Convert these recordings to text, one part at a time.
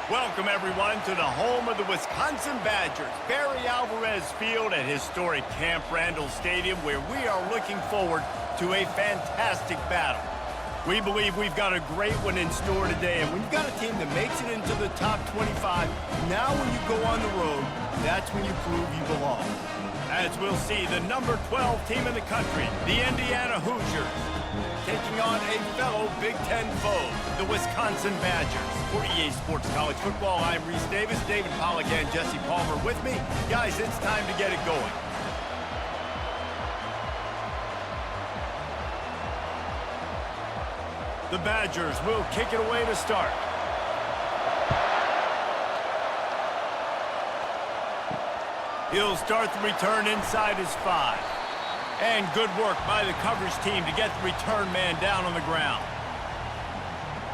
Welcome, everyone, to the home of the Wisconsin Badgers, Barry Alvarez Field at historic Camp Randall Stadium, where we are looking forward to a fantastic battle. We believe we've got a great one in store today, and when you've got a team that makes it into the top 25, now when you go on the road, that's when you prove you belong. As we'll see, the number 12 team in the country, the Indiana Hoosiers, taking on a fellow Big Ten foe, the Wisconsin Badgers. For EA Sports College Football, I'm Reese Davis, David Pollack, and Jesse Palmer with me. Guys, it's time to get it going. The Badgers will kick it away to start. He'll start the return inside his 5. And good work by the coverage team to get the return man down on the ground.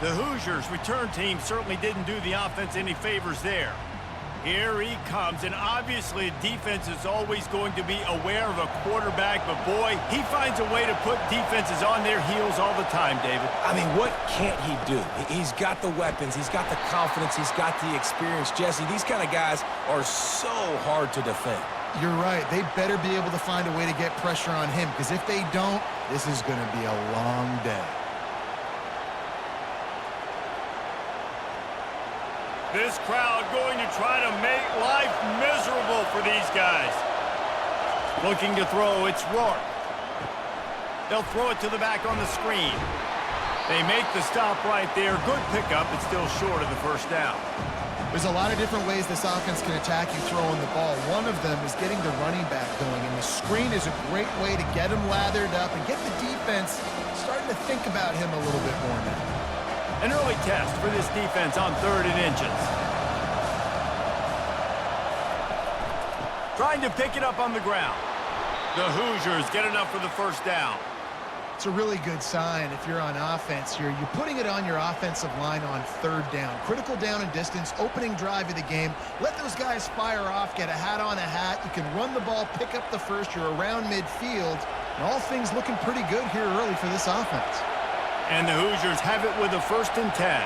The Hoosiers return team certainly didn't do the offense any favors there. Here he comes, and obviously defense is always going to be aware of a quarterback, but boy, he finds a way to put defenses on their heels all the time, David. I mean, what can't he do? He's got the weapons, he's got the confidence, he's got the experience. Jesse, these kind of guys are so hard to defend. You're right. They better be able to find a way to get pressure on him, because if they don't, this is going to be a long day. This crowd going to try to make life miserable for these guys. Looking to throw, it's Rourke. They'll throw it to the back on the screen. They make the stop right there. Good pickup, but still short of the first down. There's a lot of different ways this offense can attack you throwing the ball. One of them is getting the running back going, and the screen is a great way to get him lathered up and get the defense starting to think about him a little bit more now. An early test for this defense on 3rd and inches. Trying to pick it up on the ground. The Hoosiers get enough for the first down. It's a really good sign if you're on offense here. You're putting it on your offensive line on 3rd down. Critical down and distance, opening drive of the game. Let those guys fire off, get a hat on a hat. You can run the ball, pick up the first. You're around midfield. And all things looking pretty good here early for this offense. And the Hoosiers have it with a 1st and 10.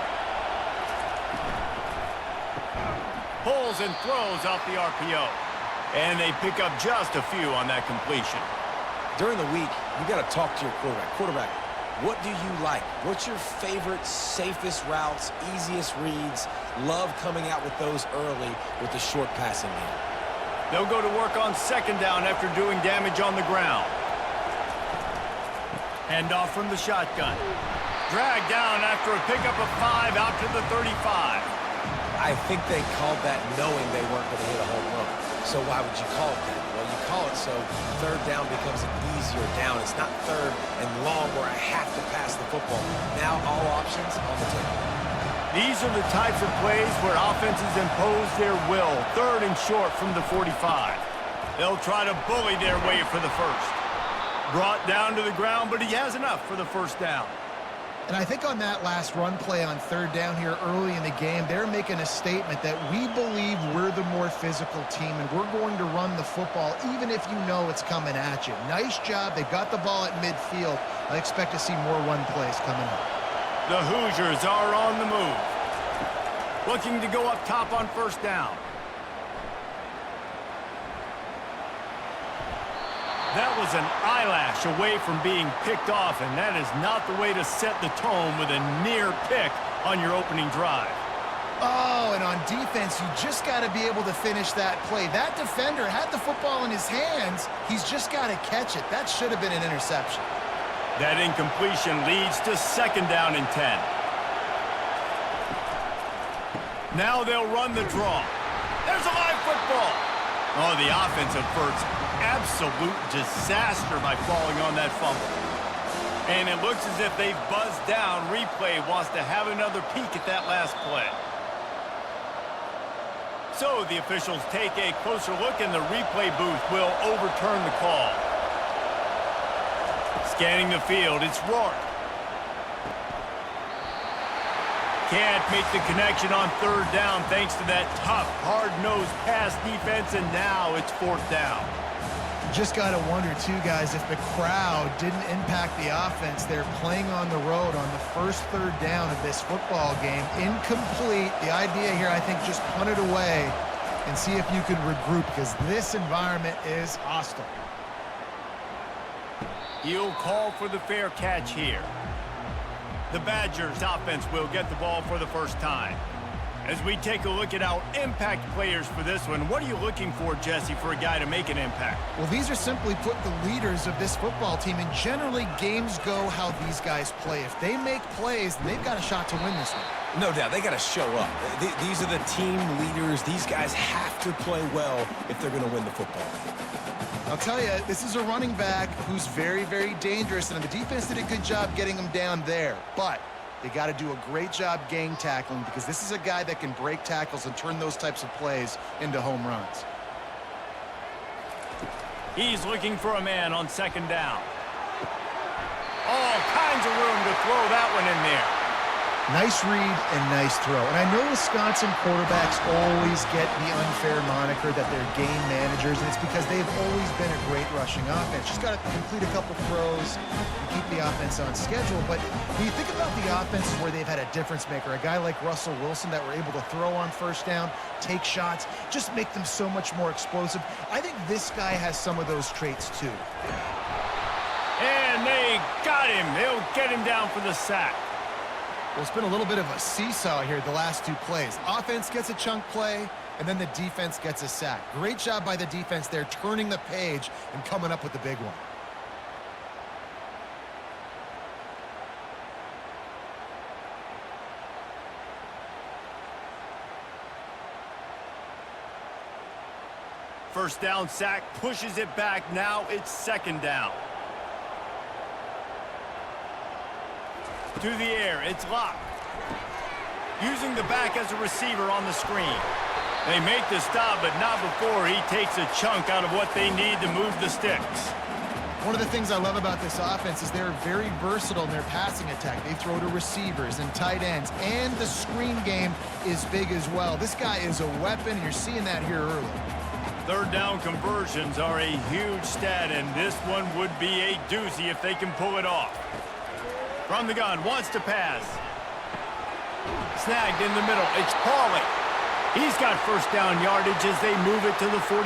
Pulls and throws off the RPO. And they pick up just a few on that completion. During the week, you got to talk to your quarterback. Quarterback, what do you like? What's your favorite, safest routes, easiest reads? Love coming out with those early with the short passing game. They'll go to work on 2nd down after doing damage on the ground. Hand off from the shotgun. Dragged down after a pickup of 5 out to the 35. I think they called that knowing they weren't going to hit a home run. So why would you call it that? Well, you call it so 3rd down becomes an easier down. It's not 3rd and long where I have to pass the football. Now all options on the table. These are the types of plays where offenses impose their will. 3rd and short from the 45. They'll try to bully their way for the first. Brought down to the ground, but he has enough for the first down. And I think on that last run play on 3rd down here early in the game, they're making a statement that we believe we're the more physical team and we're going to run the football even if you know it's coming at you. Nice job. They got the ball at midfield. I expect to see more run plays coming up. The Hoosiers are on the move. Looking to go up top on 1st down. That was an eyelash away from being picked off, and that is not the way to set the tone with a near pick on your opening drive. Oh, and on defense, you just got to be able to finish that play. That defender had the football in his hands. He's just got to catch it. That should have been an interception. That incompletion leads to 2nd down and 10. Now they'll run the draw. There's a live football. Oh, the offense averts absolute disaster by falling on that fumble. And it looks as if they've buzzed down. Replay wants to have another peek at that last play. So the officials take a closer look, and the replay booth will overturn the call. Scanning the field, it's Rourke. Can't make the connection on 3rd down thanks to that tough, hard-nosed pass defense, and now it's 4th down. Just got to wonder, too, guys, if the crowd didn't impact the offense. They're playing on the road on the first third down of this football game. Incomplete. The idea here, I think, just punt it away and see if you can regroup, because this environment is hostile. He'll call for the fair catch here. The Badgers offense will get the ball for the first time. As we take a look at our impact players for this one, what are you looking for, Jesse, for a guy to make an impact? Well, these are simply put the leaders of this football team, and generally games go how these guys play. If they make plays, then they've got a shot to win this one. No doubt, they got to show up. These are the team leaders. These guys have to play well if they're going to win the football. I'll tell you, this is a running back who's very, very dangerous, and the defense did a good job getting him down there. But they got to do a great job gang tackling, because this is a guy that can break tackles and turn those types of plays into home runs. He's looking for a man on second down. All kinds of room to throw that one in there. Nice read and nice throw. And I know Wisconsin quarterbacks always get the unfair moniker that they're game managers, and it's because they've always been a great rushing offense. Just got to complete a couple throws and keep the offense on schedule. But when you think about the offenses where they've had a difference maker, a guy like Russell Wilson that were able to throw on first down, take shots, just make them so much more explosive. I think this guy has some of those traits too. And they got him. They'll get him down for the sack. Well, it's been a little bit of a seesaw here the last two plays. Offense gets a chunk play, and then the defense gets a sack. Great job by the defense there, turning the page and coming up with the big one. First down sack, pushes it back. Now it's second down. To the air, it's locked. Using the back as a receiver on the screen. They make the stop, but not before he takes a chunk out of what they need to move the sticks. One of the things I love about this offense is they're very versatile in their passing attack. They throw to receivers and tight ends, and the screen game is big as well. This guy is a weapon, and you're seeing that here early. Third down conversions are a huge stat, and this one would be a doozy if they can pull it off. From the gun, wants to pass. Snagged in the middle. It's Pauly. He's got first down yardage as they move it to the 44.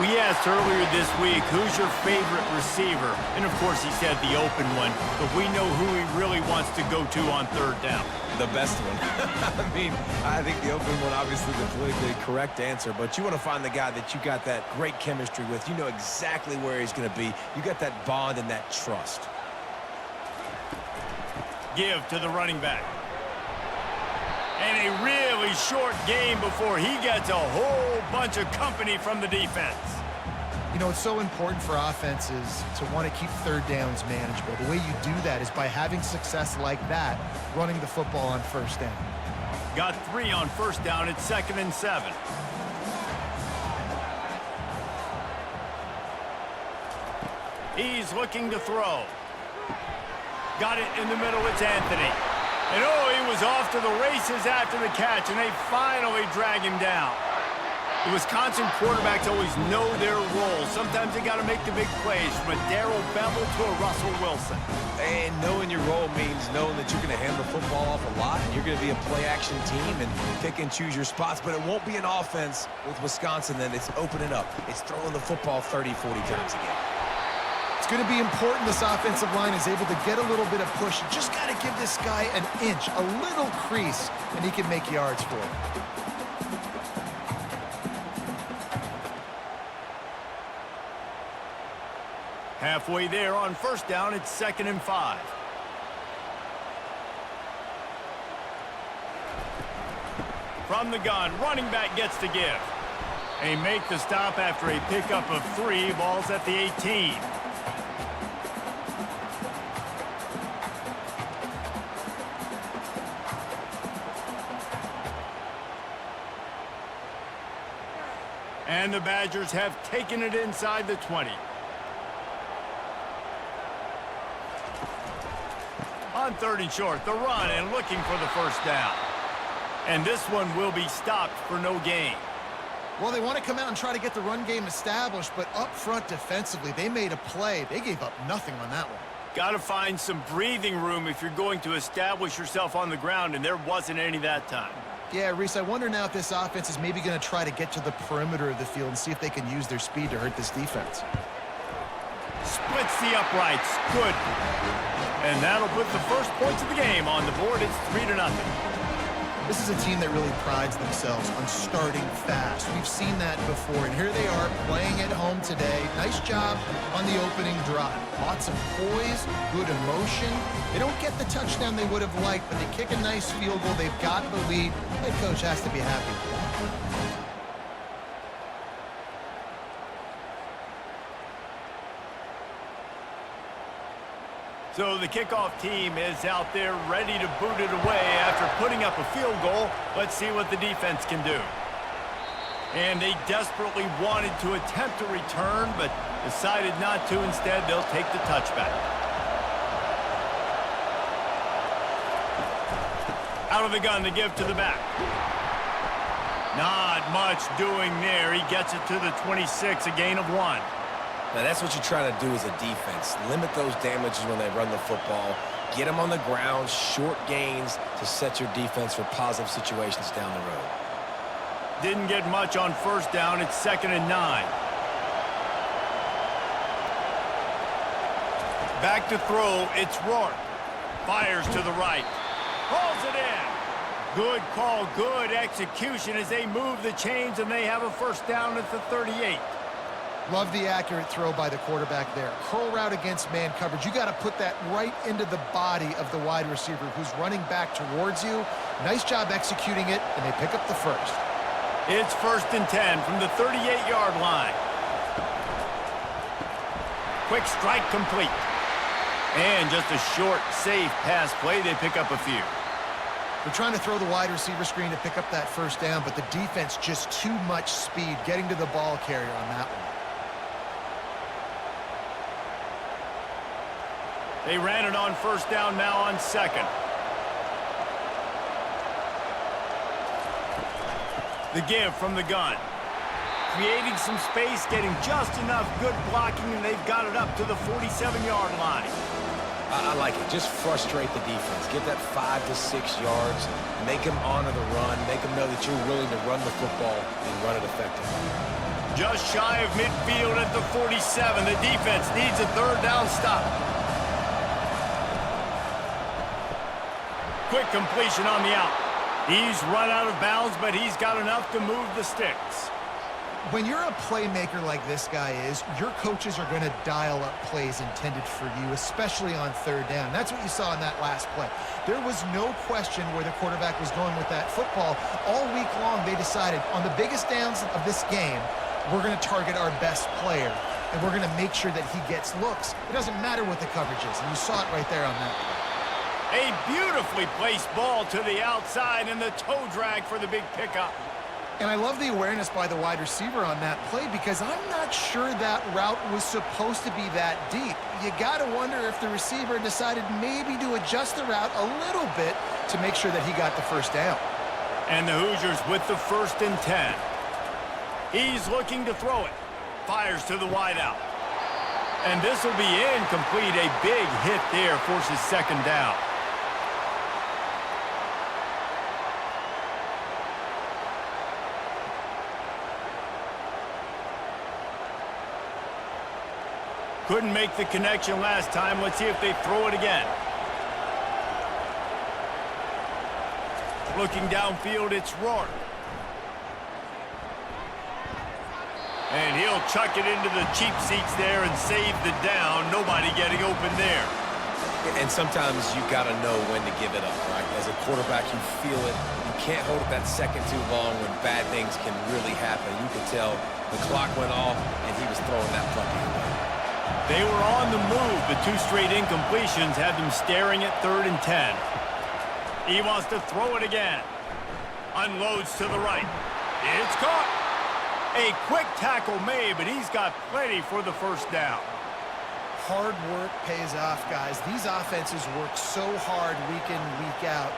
We asked earlier this week, who's your favorite receiver? And, of course, he said the open one. But we know who he really wants to go to on third down. The best one. I mean, I think the open one, obviously the politically correct answer, but you want to find the guy that you got that great chemistry with. You know exactly where he's going to be. You got that bond and that trust. Give to the running back. And a really short game before he gets a whole bunch of company from the defense. You know, it's so important for offenses to want to keep third downs manageable. The way you do that is by having success like that, running the football on first down. Got 3 on first down. It's 2nd and 7. He's looking to throw. Got it in the middle. It's Anthony. And, oh, he was off to the races after the catch, and they finally drag him down. The Wisconsin quarterbacks always know their role. Sometimes they got to make the big plays, from a Darrell Bevel to a Russell Wilson. And knowing your role means knowing that you're going to hand the football off a lot, and you're going to be a play-action team and pick and choose your spots. But it won't be an offense with Wisconsin then. It's opening up. It's throwing the football 30, 40 times a game. It's going to be important this offensive line is able to get a little bit of push. You just got to give this guy an inch, a little crease, and he can make yards for it. Halfway there on first down, it's 2nd and 5. From the gun, running back gets to give. They make the stop after a pickup of 3. Ball's at the 18. And the Badgers have taken it inside the 20. On 3rd and short, the run and looking for the first down. And this one will be stopped for no gain. Well, they want to come out and try to get the run game established, but up front defensively, they made a play. They gave up nothing on that one. Got to find some breathing room if you're going to establish yourself on the ground, and there wasn't any that time. Yeah, Reese, I wonder now if this offense is maybe going to try to get to the perimeter of the field and see if they can use their speed to hurt this defense. Splits the uprights. Good. And that'll put the first points of the game on the board. It's 3-0. This is a team that really prides themselves on starting fast. We've seen that before, and here they are playing at home today. Nice job on the opening drive. Lots of poise, good emotion. They don't get the touchdown they would have liked, but they kick a nice field goal. They've got the lead. Head coach has to be happy with that. So the kickoff team is out there ready to boot it away after putting up a field goal. Let's see what the defense can do. And they desperately wanted to attempt a return, but decided not to. Instead, they'll take the touchback. Out of the gun to give to the back. Not much doing there. He gets it to the 26, a gain of 1. Now, that's what you try to do as a defense. Limit those damages when they run the football. Get them on the ground, short gains to set your defense for positive situations down the road. Didn't get much on first down. It's 2nd and 9. Back to throw. It's Rourke. Fires to the right. Pulls it in. Good call, good execution as they move the chains, and they have a first down at the 38. Love the accurate throw by the quarterback there. Curl route against man coverage. You got to put that right into the body of the wide receiver who's running back towards you. Nice job executing it, and they pick up the first. It's 1st and 10 from the 38-yard line. Quick strike complete. And just a short, safe pass play. They pick up a few. They're trying to throw the wide receiver screen to pick up that first down, but the defense just too much speed getting to the ball carrier on that one. They ran it on first down, now on 2nd. The give from the gun. Creating some space, getting just enough good blocking, and they've got it up to the 47-yard line. I like it. Just frustrate the defense. Get that 5 to 6 yards. Make them honor the run. Make them know that you're willing to run the football and run it effectively. Just shy of midfield at the 47. The defense needs a 3rd down stop. Quick completion on the out. He's run out of bounds, but he's got enough to move the sticks. When you're a playmaker like this guy is, your coaches are going to dial up plays intended for you, especially on 3rd down. That's what you saw in that last play. There was no question where the quarterback was going with that football. All week long, they decided on the biggest downs of this game, we're going to target our best player, and we're going to make sure that he gets looks. It doesn't matter what the coverage is, and you saw it right there on that play. A beautifully placed ball to the outside, and the toe drag for the big pickup. And I love the awareness by the wide receiver on that play because I'm not sure that route was supposed to be that deep. You got to wonder if the receiver decided maybe to adjust the route a little bit to make sure that he got the first down. And the Hoosiers with the 1st and 10. He's looking to throw it. Fires to the wideout. And this will be incomplete. A big hit there forces 2nd down. Couldn't make the connection last time. Let's see if they throw it again. Looking downfield, it's Rourke. And he'll chuck it into the cheap seats there and save the down. Nobody getting open there. And sometimes you got to know when to give it up, right? As a quarterback, you feel it. You can't hold it that second too long when bad things can really happen. You could tell the clock went off and he was throwing that puppy away. They were on the move, but 2 straight incompletions had them staring at 3rd and 10. He wants to throw it again. Unloads to the right. It's caught. A quick tackle made, but he's got plenty for the first down. Hard work pays off, guys. These offenses work so hard week in, week out.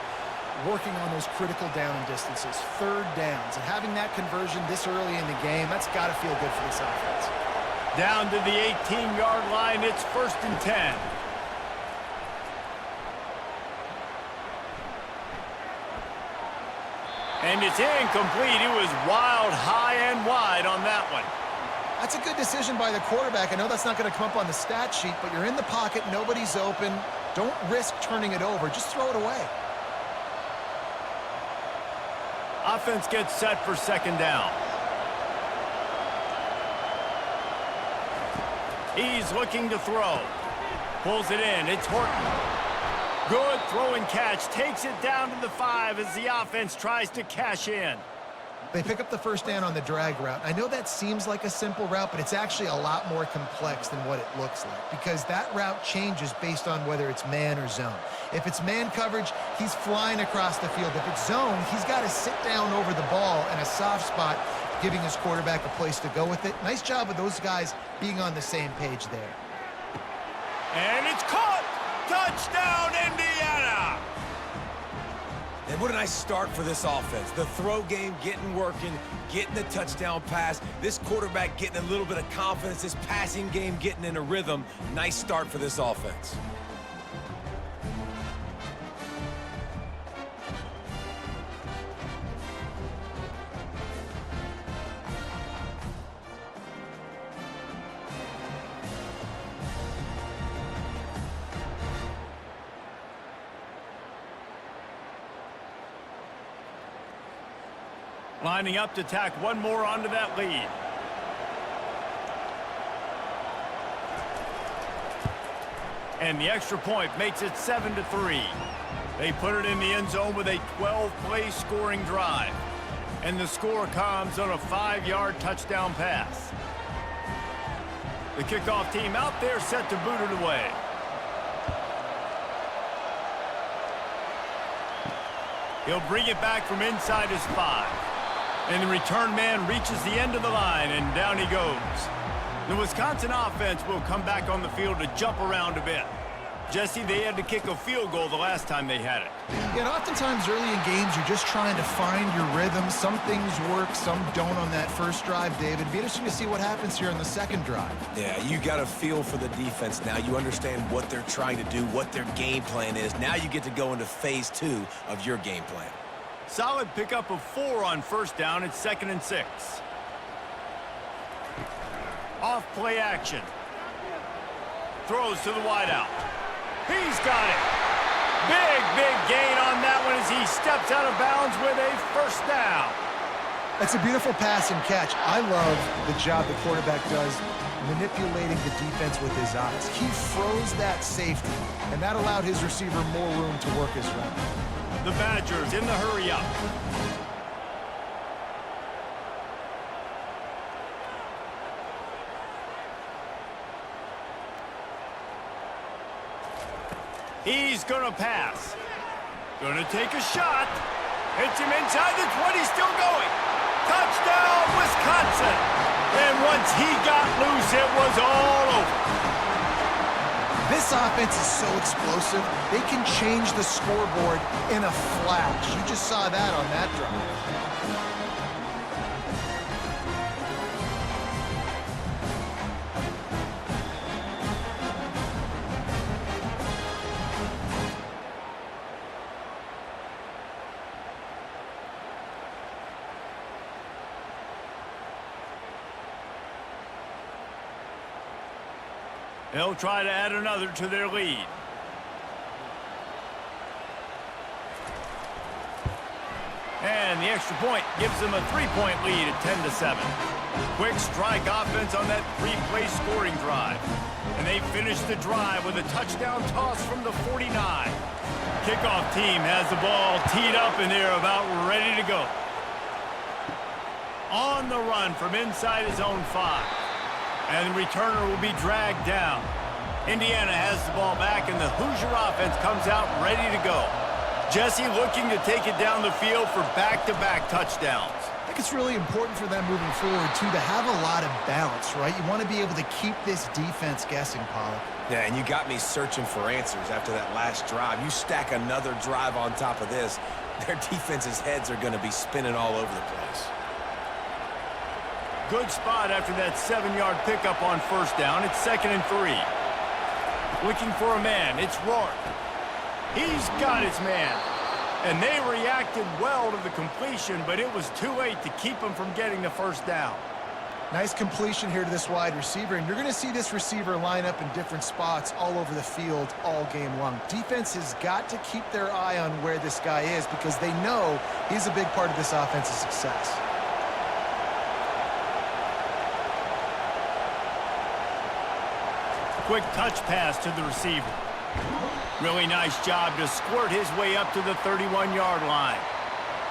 working on those critical down and distances, third downs, and having that conversion this early in the game, that's got to feel good for this offense. Down to the 18-yard line, it's 1st and 10. And it's incomplete. It was wild, high and wide on that one. That's a good decision by the quarterback. I know that's not going to come up on the stat sheet, but you're in the pocket, nobody's open. Don't risk turning it over. Just throw it away. Offense gets set for 2nd down. He's looking to throw. Pulls it in. It's Horton. Good throw and catch. Takes it down to the 5 as the offense tries to cash in. They pick up the 1st down on the drag route. I know that seems like a simple route, but it's actually a lot more complex than what it looks like because that route changes based on whether it's man or zone. If it's man coverage, he's flying across the field. If it's zone, he's got to sit down over the ball in a soft spot, giving his quarterback a place to go with it. Nice job of those guys being on the same page there. And it's caught! Touchdown, Indiana! And what a nice start for this offense. The throw game getting working, getting the touchdown pass. This quarterback getting a little bit of confidence. This passing game getting in a rhythm. Nice start for this offense. Lining up to tack one more onto that lead. And the extra point makes it 7-3. They put it in the end zone with a 12-play scoring drive. And the score comes on a 5-yard touchdown pass. The kickoff team out there set to boot it away. He'll bring it back from inside his 5. And the return man reaches the end of the line, and down he goes. The Wisconsin offense will come back on the field to jump around a bit. Jesse, they had to kick a field goal the last time they had it. Yeah, and oftentimes early in games, you're just trying to find your rhythm. Some things work, some don't on that first drive, David. It'd be interesting to see what happens here on the second drive. Yeah, you got a feel for the defense now. You understand what they're trying to do, what their game plan is. Now you get to go into phase 2 of your game plan. Solid pickup of 4 on first down. It's 2nd and 6. Off play action. Throws to the wideout. He's got it. Big gain on that one as he steps out of bounds with a 1st down. That's a beautiful pass and catch. I love the job the quarterback does manipulating the defense with his eyes. He froze that safety, and that allowed his receiver more room to work his route. The Badgers in the hurry-up. He's going to pass. Going to take a shot. Hits him inside the 20, still going. Touchdown, Wisconsin. And once he got loose, it was all over. This offense is so explosive, they can change the scoreboard in a flash. You just saw that on that drive. They'll try to add another to their lead. And the extra point gives them a 3-point lead at 10-7. Quick strike offense on that 3-play scoring drive. And they finish the drive with a touchdown toss from the 49. Kickoff team has the ball teed up and they're about ready to go. On the run from inside his own 5. And the returner will be dragged down. Indiana has the ball back, and the Hoosier offense comes out ready to go. Jesse looking to take it down the field for back-to-back touchdowns. I think it's really important for them moving forward, too, to have a lot of balance, right? You want to be able to keep this defense guessing, Pollock. Yeah, and you got me searching for answers after that last drive. You stack another drive on top of this, their defense's heads are going to be spinning all over the place. Good spot after that 7-yard pickup on first down. It's 2nd and 3. Looking for a man. It's Rourke. He's got his man. And they reacted well to the completion, but it was too late to keep him from getting the first down. Nice completion here to this wide receiver, and you're going to see this receiver line up in different spots all over the field all game long. Defense has got to keep their eye on where this guy is because they know he's a big part of this offense's success. Quick touch pass to the receiver. Really nice job to squirt his way up to the 31-yard line.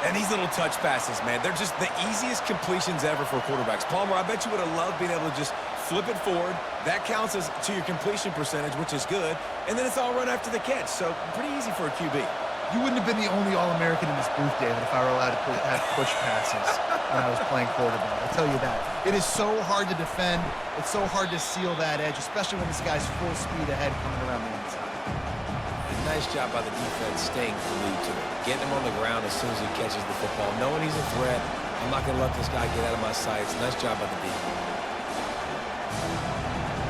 And these little touch passes, man, they're just the easiest completions ever for quarterbacks. Palmer, I bet you would have loved being able to just flip it forward. That counts as to your completion percentage, which is good. And then it's all run after the catch, so pretty easy for a QB. You wouldn't have been the only All-American in this booth, David, if I were allowed to have push passes when I was playing quarterback. I'll tell you that. It is so hard to defend. It's so hard to seal that edge, especially when this guy's full speed ahead coming around the inside. Nice job by the defense staying glued to it. Getting him on the ground as soon as he catches the football. Knowing he's a threat, I'm not going to let this guy get out of my sights. Nice job by the defense.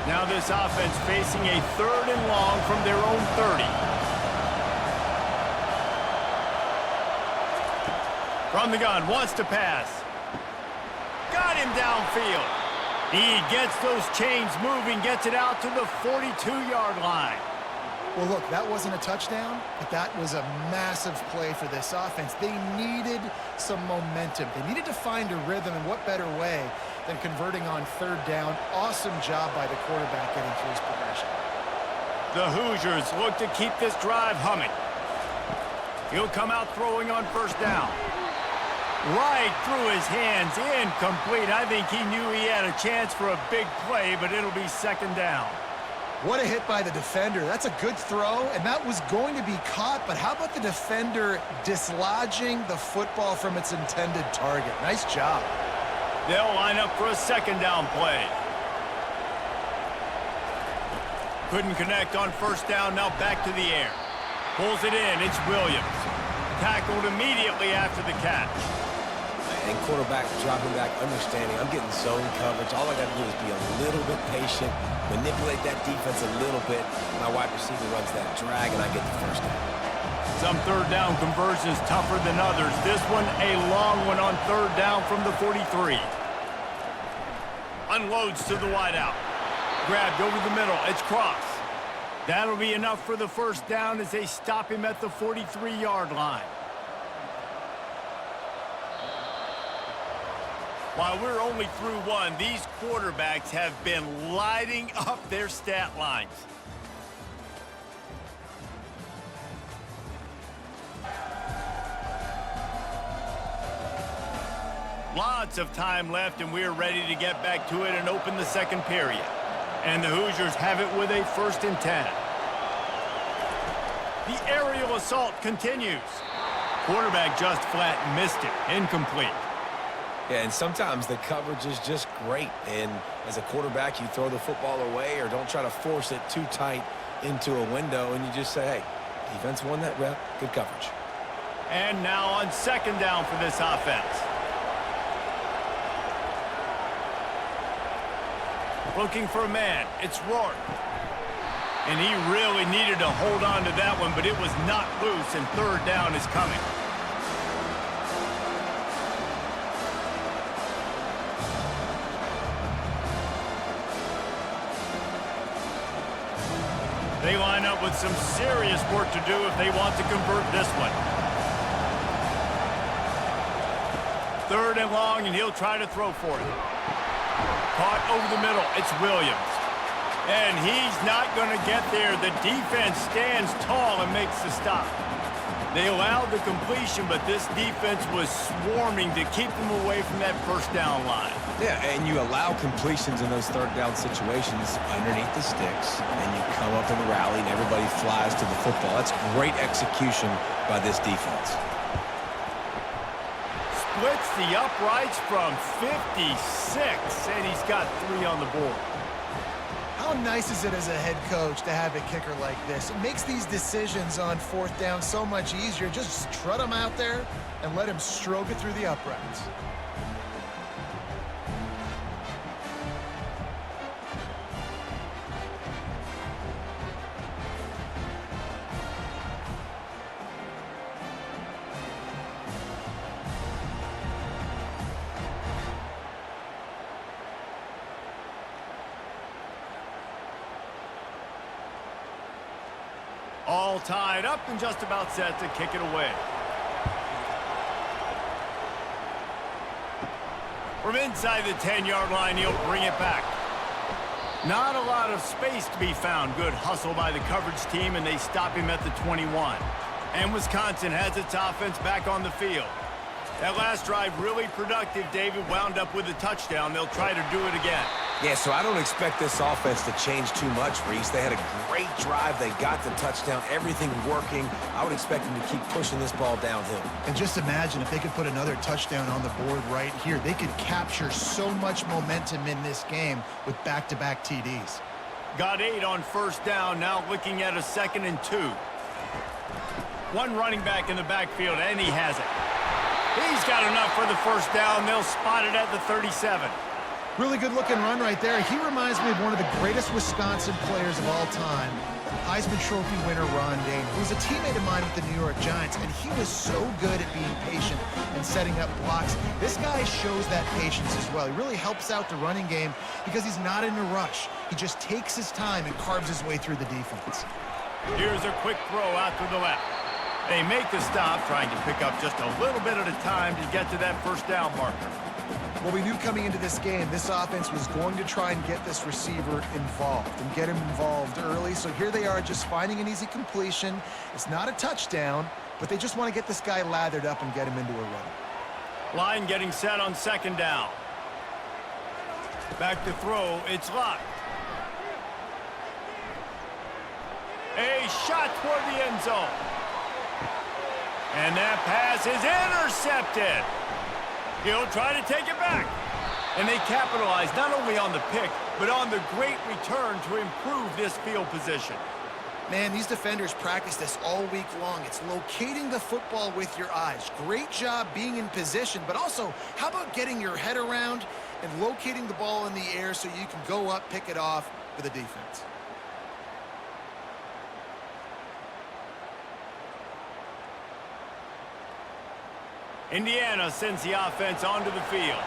Now this offense facing a 3rd and long from their own 30. From the gun, wants to pass. Got him downfield. He gets those chains moving, gets it out to the 42-yard line. Well, look, that wasn't a touchdown, but that was a massive play for this offense. They needed some momentum. They needed to find a rhythm, and what better way than converting on 3rd down. Awesome job by the quarterback getting through his progression. The Hoosiers look to keep this drive humming. He'll come out throwing on first down. Right through his hands, incomplete. I think he knew he had a chance for a big play, but it'll be 2nd down. What a hit by the defender. That's a good throw, and that was going to be caught, but how about the defender dislodging the football from its intended target? Nice job. They'll line up for a 2nd down play. Couldn't connect on first down, now back to the air. Pulls it in, it's Williams. Tackled immediately after the catch. And quarterback dropping back, understanding I'm getting zone coverage. All I got to do is be a little bit patient, manipulate that defense a little bit. My wide receiver runs that drag, and I get the first down. Some 3rd down conversions tougher than others. This one, a long one on 3rd down from the 43. Unloads to the wideout. Grabbed over the middle. It's Cross. That'll be enough for the first down as they stop him at the 43-yard line. While we're only through one, these quarterbacks have been lighting up their stat lines. Lots of time left, and we're ready to get back to it and open the 2nd period. And the Hoosiers have it with a 1st and 10. The aerial assault continues. Quarterback just flat missed it. Incomplete. Yeah, and sometimes the coverage is just great. And as a quarterback, you throw the football away or don't try to force it too tight into a window, and you just say, hey, defense won that rep. Good coverage. And now on 2nd down for this offense. Looking for a man. It's Rourke. And he really needed to hold on to that one, but it was not loose, and 3rd down is coming. They line up with some serious work to do if they want to convert this one. 3rd and long, and he'll try to throw for it. Caught over the middle. It's Williams. And he's not going to get there. The defense stands tall and makes the stop. They allowed the completion, but this defense was swarming to keep them away from that first down line. Yeah, and you allow completions in those 3rd down situations underneath the sticks, and you come up in the rally, and everybody flies to the football. That's great execution by this defense. Splits the uprights from 56, and he's got 3 on the board. How How nice is it as a head coach to have a kicker like this? It makes these decisions on fourth down so much easier. Just strut him out there and let him stroke it through the uprights. All tied up and just about set to kick it away. From inside the 10-yard line, he'll bring it back. Not a lot of space to be found. Good hustle by the coverage team, and they stop him at the 21. And Wisconsin has its offense back on the field. That last drive really productive. David wound up with a touchdown. They'll try to do it again. Yeah, so I don't expect this offense to change too much, Reese. They had a great drive. They got the touchdown. Everything working. I would expect them to keep pushing this ball downhill. And just imagine if they could put another touchdown on the board right here. They could capture so much momentum in this game with back-to-back TDs. Got 8 on first down. Now looking at a 2nd and 2. One running back in the backfield, and he has it. He's got enough for the first down. They'll spot it at the 37. Really good-looking run right there. He reminds me of one of the greatest Wisconsin players of all time, Heisman Trophy winner Ron Dayne, who's a teammate of mine with the New York Giants, and he was so good at being patient and setting up blocks. This guy shows that patience as well. He really helps out the running game because he's not in a rush. He just takes his time and carves his way through the defense. Here's a quick throw out to the left. They make the stop, trying to pick up just a little bit at a time to get to that first down marker. Well, we knew coming into this game, this offense was going to try and get this receiver involved and get him involved early. So here they are just finding an easy completion. It's not a touchdown, but they just want to get this guy lathered up and get him into a run. Line getting set on 2nd down. Back to throw, it's locked. A shot toward the end zone. And that pass is intercepted. He'll try to take it back. And they capitalize not only on the pick, but on the great return to improve this field position. Man, these defenders practice this all week long. It's locating the football with your eyes. Great job being in position, but also, how about getting your head around and locating the ball in the air so you can go up, pick it off for the defense. Indiana sends the offense onto the field.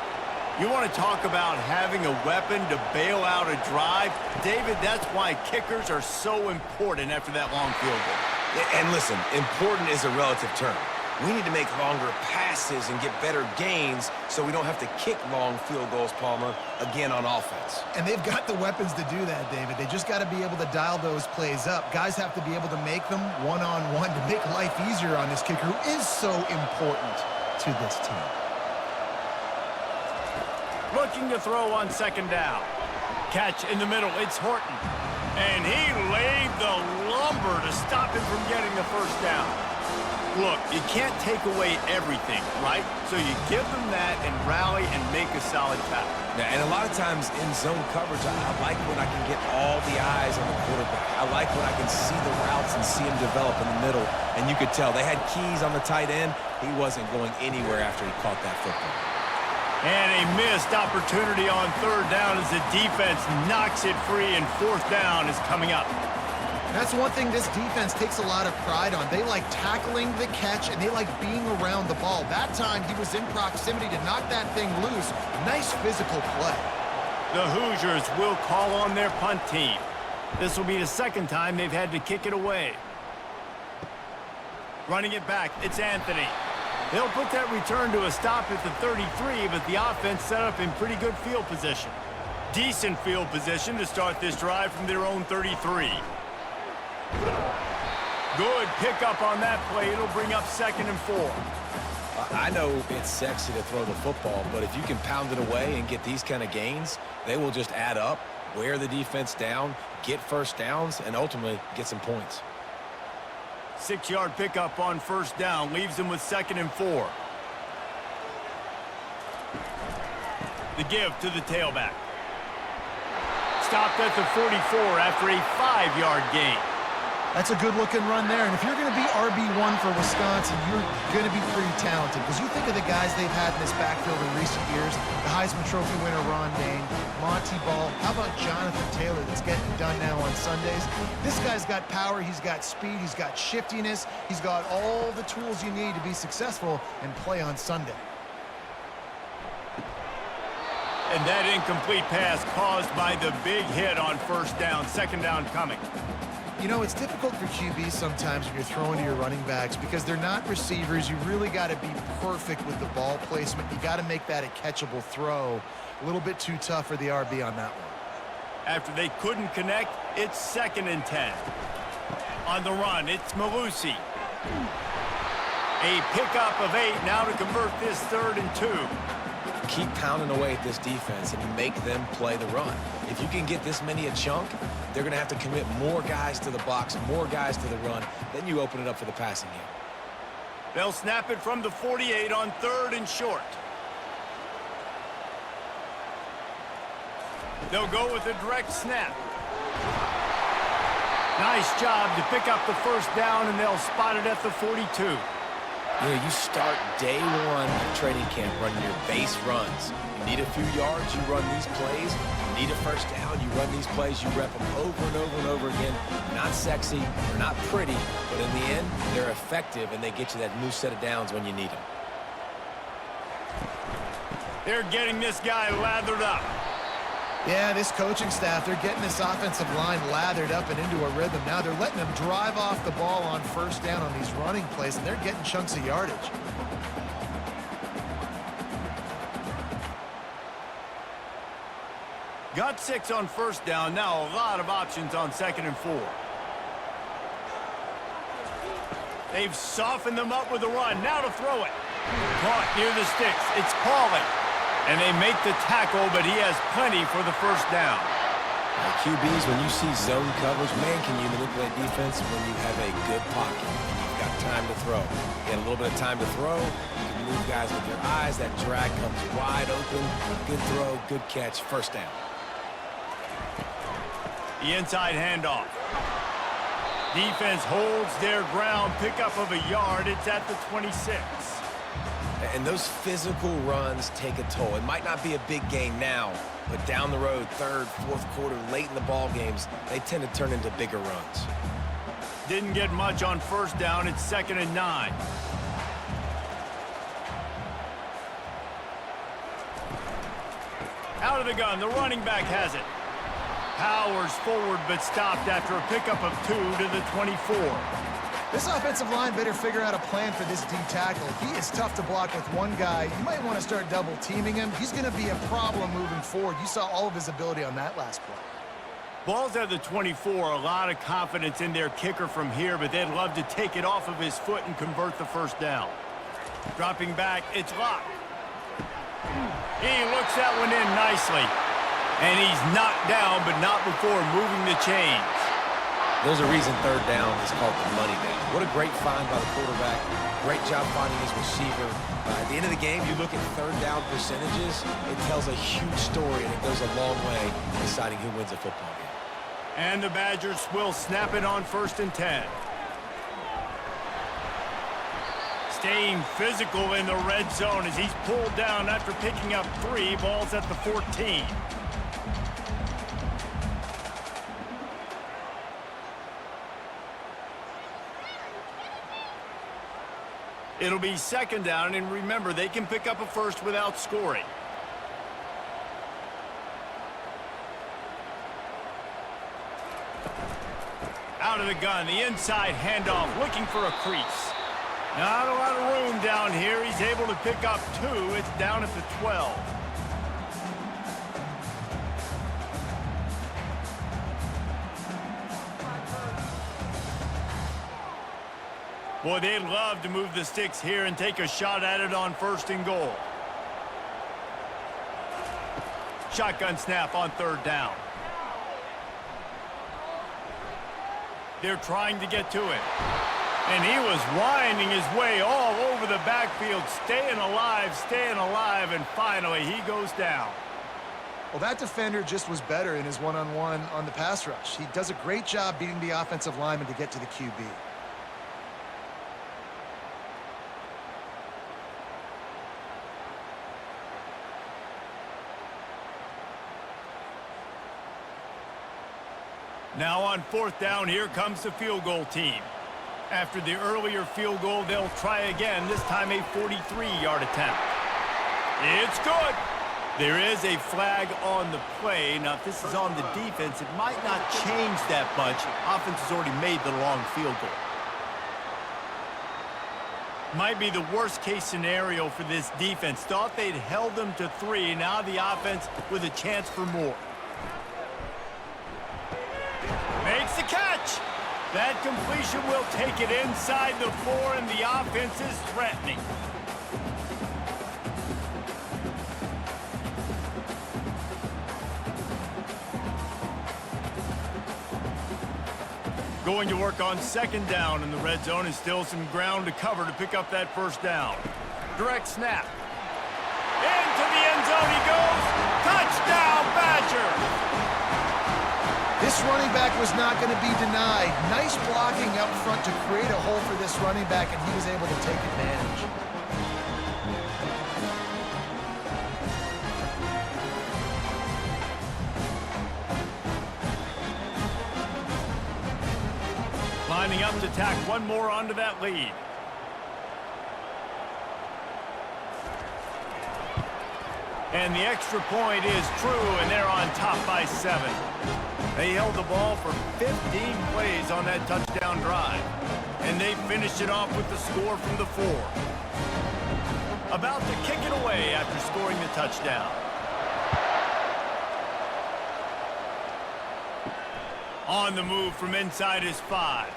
You want to talk about having a weapon to bail out a drive? David, that's why kickers are so important after that long field goal. And listen, important is a relative term. We need to make longer passes and get better gains so we don't have to kick long field goals, Palmer, again on offense. And they've got the weapons to do that, David. They just got to be able to dial those plays up. Guys have to be able to make them one-on-one to make life easier on this kicker, who is so important to this team. Looking to throw on 2nd down. Catch in the middle, it's Horton. And he laid the lumber to stop him from getting the first down. Look, you can't take away everything, right? So you give them that and rally and make a solid tackle. Yeah, and a lot of times in zone coverage, I like when I can get all the eyes on the quarterback. I like when I can see the routes and see him develop in the middle. And you could tell they had keys on the tight end. He wasn't going anywhere after he caught that football. And a missed opportunity on 3rd down as the defense knocks it free, and 4th down is coming up. That's one thing this defense takes a lot of pride on. They like tackling the catch, and they like being around the ball. That time, he was in proximity to knock that thing loose. Nice physical play. The Hoosiers will call on their punt team. This will be the 2nd time they've had to kick it away. Running it back, it's Anthony. They'll put that return to a stop at the 33, but the offense set up in pretty good field position. Decent field position to start this drive from their own 33. Good pickup on that play. It'll bring up 2nd and 4. I know it's sexy to throw the football, but if you can pound it away and get these kind of gains, they will just add up, wear the defense down, get first downs, and ultimately get some points. 6-yard pickup on 1st down leaves them with 2nd and 4. The give to the tailback. stopped at the 44 after a 5-yard gain. That's a good-looking run there. And if you're going to be RB1 for Wisconsin, you're going to be pretty talented. Because you think of the guys they've had in this backfield in recent years, the Heisman Trophy winner Ron Dane, Monty Ball. How about Jonathan Taylor that's getting it done now on Sundays? This guy's got power. He's got speed. He's got shiftiness. He's got all the tools you need to be successful and play on Sunday. And that incomplete pass caused by the big hit on first down. Second down coming. You know, it's difficult for QBs sometimes when you're throwing to your running backs because they're not receivers. You really got to be perfect with the ball placement. You got to make that a catchable throw. A little bit too tough for the RB on that one. After they couldn't connect, it's 2nd and 10. On the run, it's Malusi. A pickup of 8 now to convert this 3rd and 2. Keep pounding away at this defense and make them play the run. If you can get this many a chunk, they're going to have to commit more guys to the box, more guys to the run. Then you open it up for the passing game. They'll snap it from the 48 on 3rd and short. They'll go with a direct snap. Nice job to pick up the first down, and they'll spot it at the 42. You know, you start day one of training camp running your base runs. You need a few yards, you run these plays. You need a first down, you run these plays. You rep them over and over and over again. They're not sexy, they're not pretty, but in the end, they're effective, and they get you that new set of downs when you need them. They're getting this guy lathered up. Yeah, this coaching staff, they're getting this offensive line lathered up and into a rhythm. Now they're letting them drive off the ball on first down on these running plays, and they're getting chunks of yardage. Got 6 on first down. Now a lot of options on 2nd and 4. They've softened them up with a run. Now to throw it. Caught near the sticks. It's Pauling. And they make the tackle, but he has plenty for the first down. QBs, when you see zone coverage, man, can you manipulate defense when you have a good pocket and you've got time to throw. You get a little bit of time to throw. You can move guys with your eyes. That drag comes wide open. Good throw, good catch, first down. The inside handoff. Defense holds their ground. Pickup of a yard. It's at the 26. And those physical runs take a toll. It might not be a big gain now, but down the road, 3rd, 4th quarter, late in the ball games, they tend to turn into bigger runs. Didn't get much on first down. It's 2nd and 9. Out of the gun. The running back has it. Powers forward, but stopped after a pickup of 2 to the 24. This offensive line better figure out a plan for this D tackle. He is tough to block with one guy. You might want to start double teaming him. He's going to be a problem moving forward. You saw all of his ability on that last play. Ball's at the 24. A lot of confidence in their kicker from here, but they'd love to take it off of his foot and convert the first down. Dropping back, it's locked. He looks that one in nicely. And he's knocked down, but not before moving the chains. There's a reason 3rd down is called the money down. What a great find by the quarterback. Great job finding his receiver. At the end of the game, you look at 3rd down percentages. It tells a huge story, and it goes a long way in deciding who wins a football game. And the Badgers will snap it on 1st and 10. Staying physical in the red zone as he's pulled down after picking up 3. Balls at the 14. It'll be 2nd down, and remember, they can pick up a first without scoring. Out of the gun, the inside handoff, looking for a crease. Not a lot of room down here. He's able to pick up 2. It's down at the 12. Boy, they'd love to move the sticks here and take a shot at it on 1st and goal. Shotgun snap on 3rd down. They're trying to get to him. And he was winding his way all over the backfield, staying alive, and finally he goes down. Well, that defender just was better in his one-on-one on the pass rush. He does a great job beating the offensive lineman to get to the QB. Now on 4th down, here comes the field goal team. After the earlier field goal, they'll try again, this time a 43-yard attempt. It's good. There is a flag on the play. Now, if this is on the defense, it might not change that much. Offense has already made the long field goal. Might be the worst-case scenario for this defense. Thought they'd held them to 3. Now the offense with a chance for more. Makes the catch. That completion will take it inside the 4, and the offense is threatening. Going to work on 2nd down in the red zone, and still some ground to cover to pick up that 1st down. Direct snap. Into the end zone he goes. Touchdown, Badgers! This running back was not going to be denied. Nice blocking up front to create a hole for this running back, and he was able to take advantage. Lining up to tack one more onto that lead. And the extra point is true, and they're on top by 7. They held the ball for 15 plays on that touchdown drive. And they finished it off with the score from the 4. About to kick it away after scoring the touchdown. On the move from inside his 5.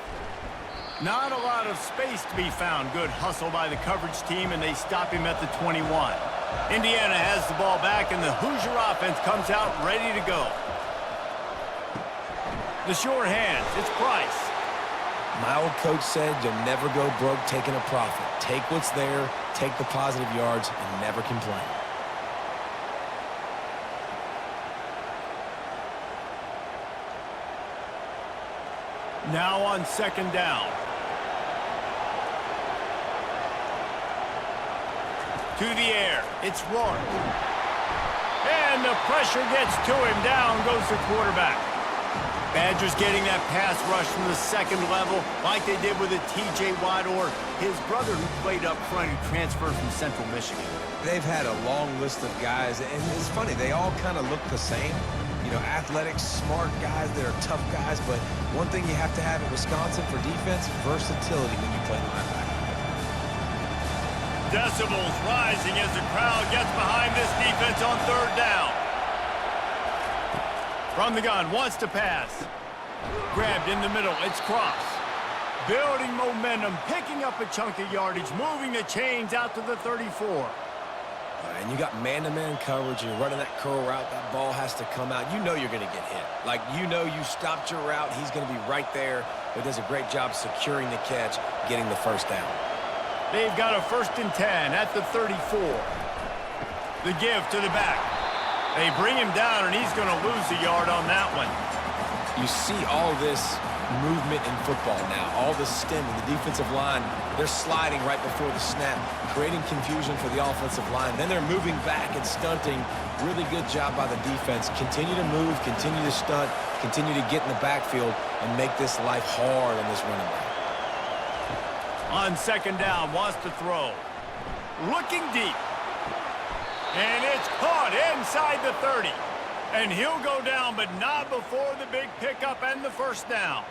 Not a lot of space to be found. Good hustle by the coverage team, and they stop him at the 21. Indiana has the ball back, and the Hoosier offense comes out ready to go. The sure hands, it's Price. My old coach said you'll never go broke taking a profit. Take what's there, take the positive yards, and never complain. Now on 2nd down. To the air, it's Rourke. And the pressure gets to him. Down goes the quarterback. Badgers getting that pass rush from the 2nd level like they did with a T.J. Watt or his brother who played up front who transferred from Central Michigan. They've had a long list of guys, and it's funny, they all kind of look the same. You know, athletic, smart guys that are tough guys, but one thing you have to have at Wisconsin for defense, versatility when you play linebacker. Decibels rising as the crowd gets behind this defense on 3rd down. From the gun, wants to pass. Grabbed in the middle, it's Cross. Building momentum, picking up a chunk of yardage, moving the chains out to the 34. And you got man-to-man coverage, and you're running that curl route, that ball has to come out. You know you're going to get hit. Like, you know you stopped your route, he's going to be right there. But does a great job securing the catch, getting the 1st down. They've got a 1st and 10 at the 34. The give to the back. They bring him down, and he's going to lose a yard on that one. You see all this movement in football now, all the stemming, the defensive line, they're sliding right before the snap, creating confusion for the offensive line. Then they're moving back and stunting. Really good job by the defense. Continue to move, continue to stunt, continue to get in the backfield and make this life hard on this running back. On 2nd down, wants to throw. Looking deep. And it's caught inside the 30. And he'll go down, but not before the big pickup and the 1st down.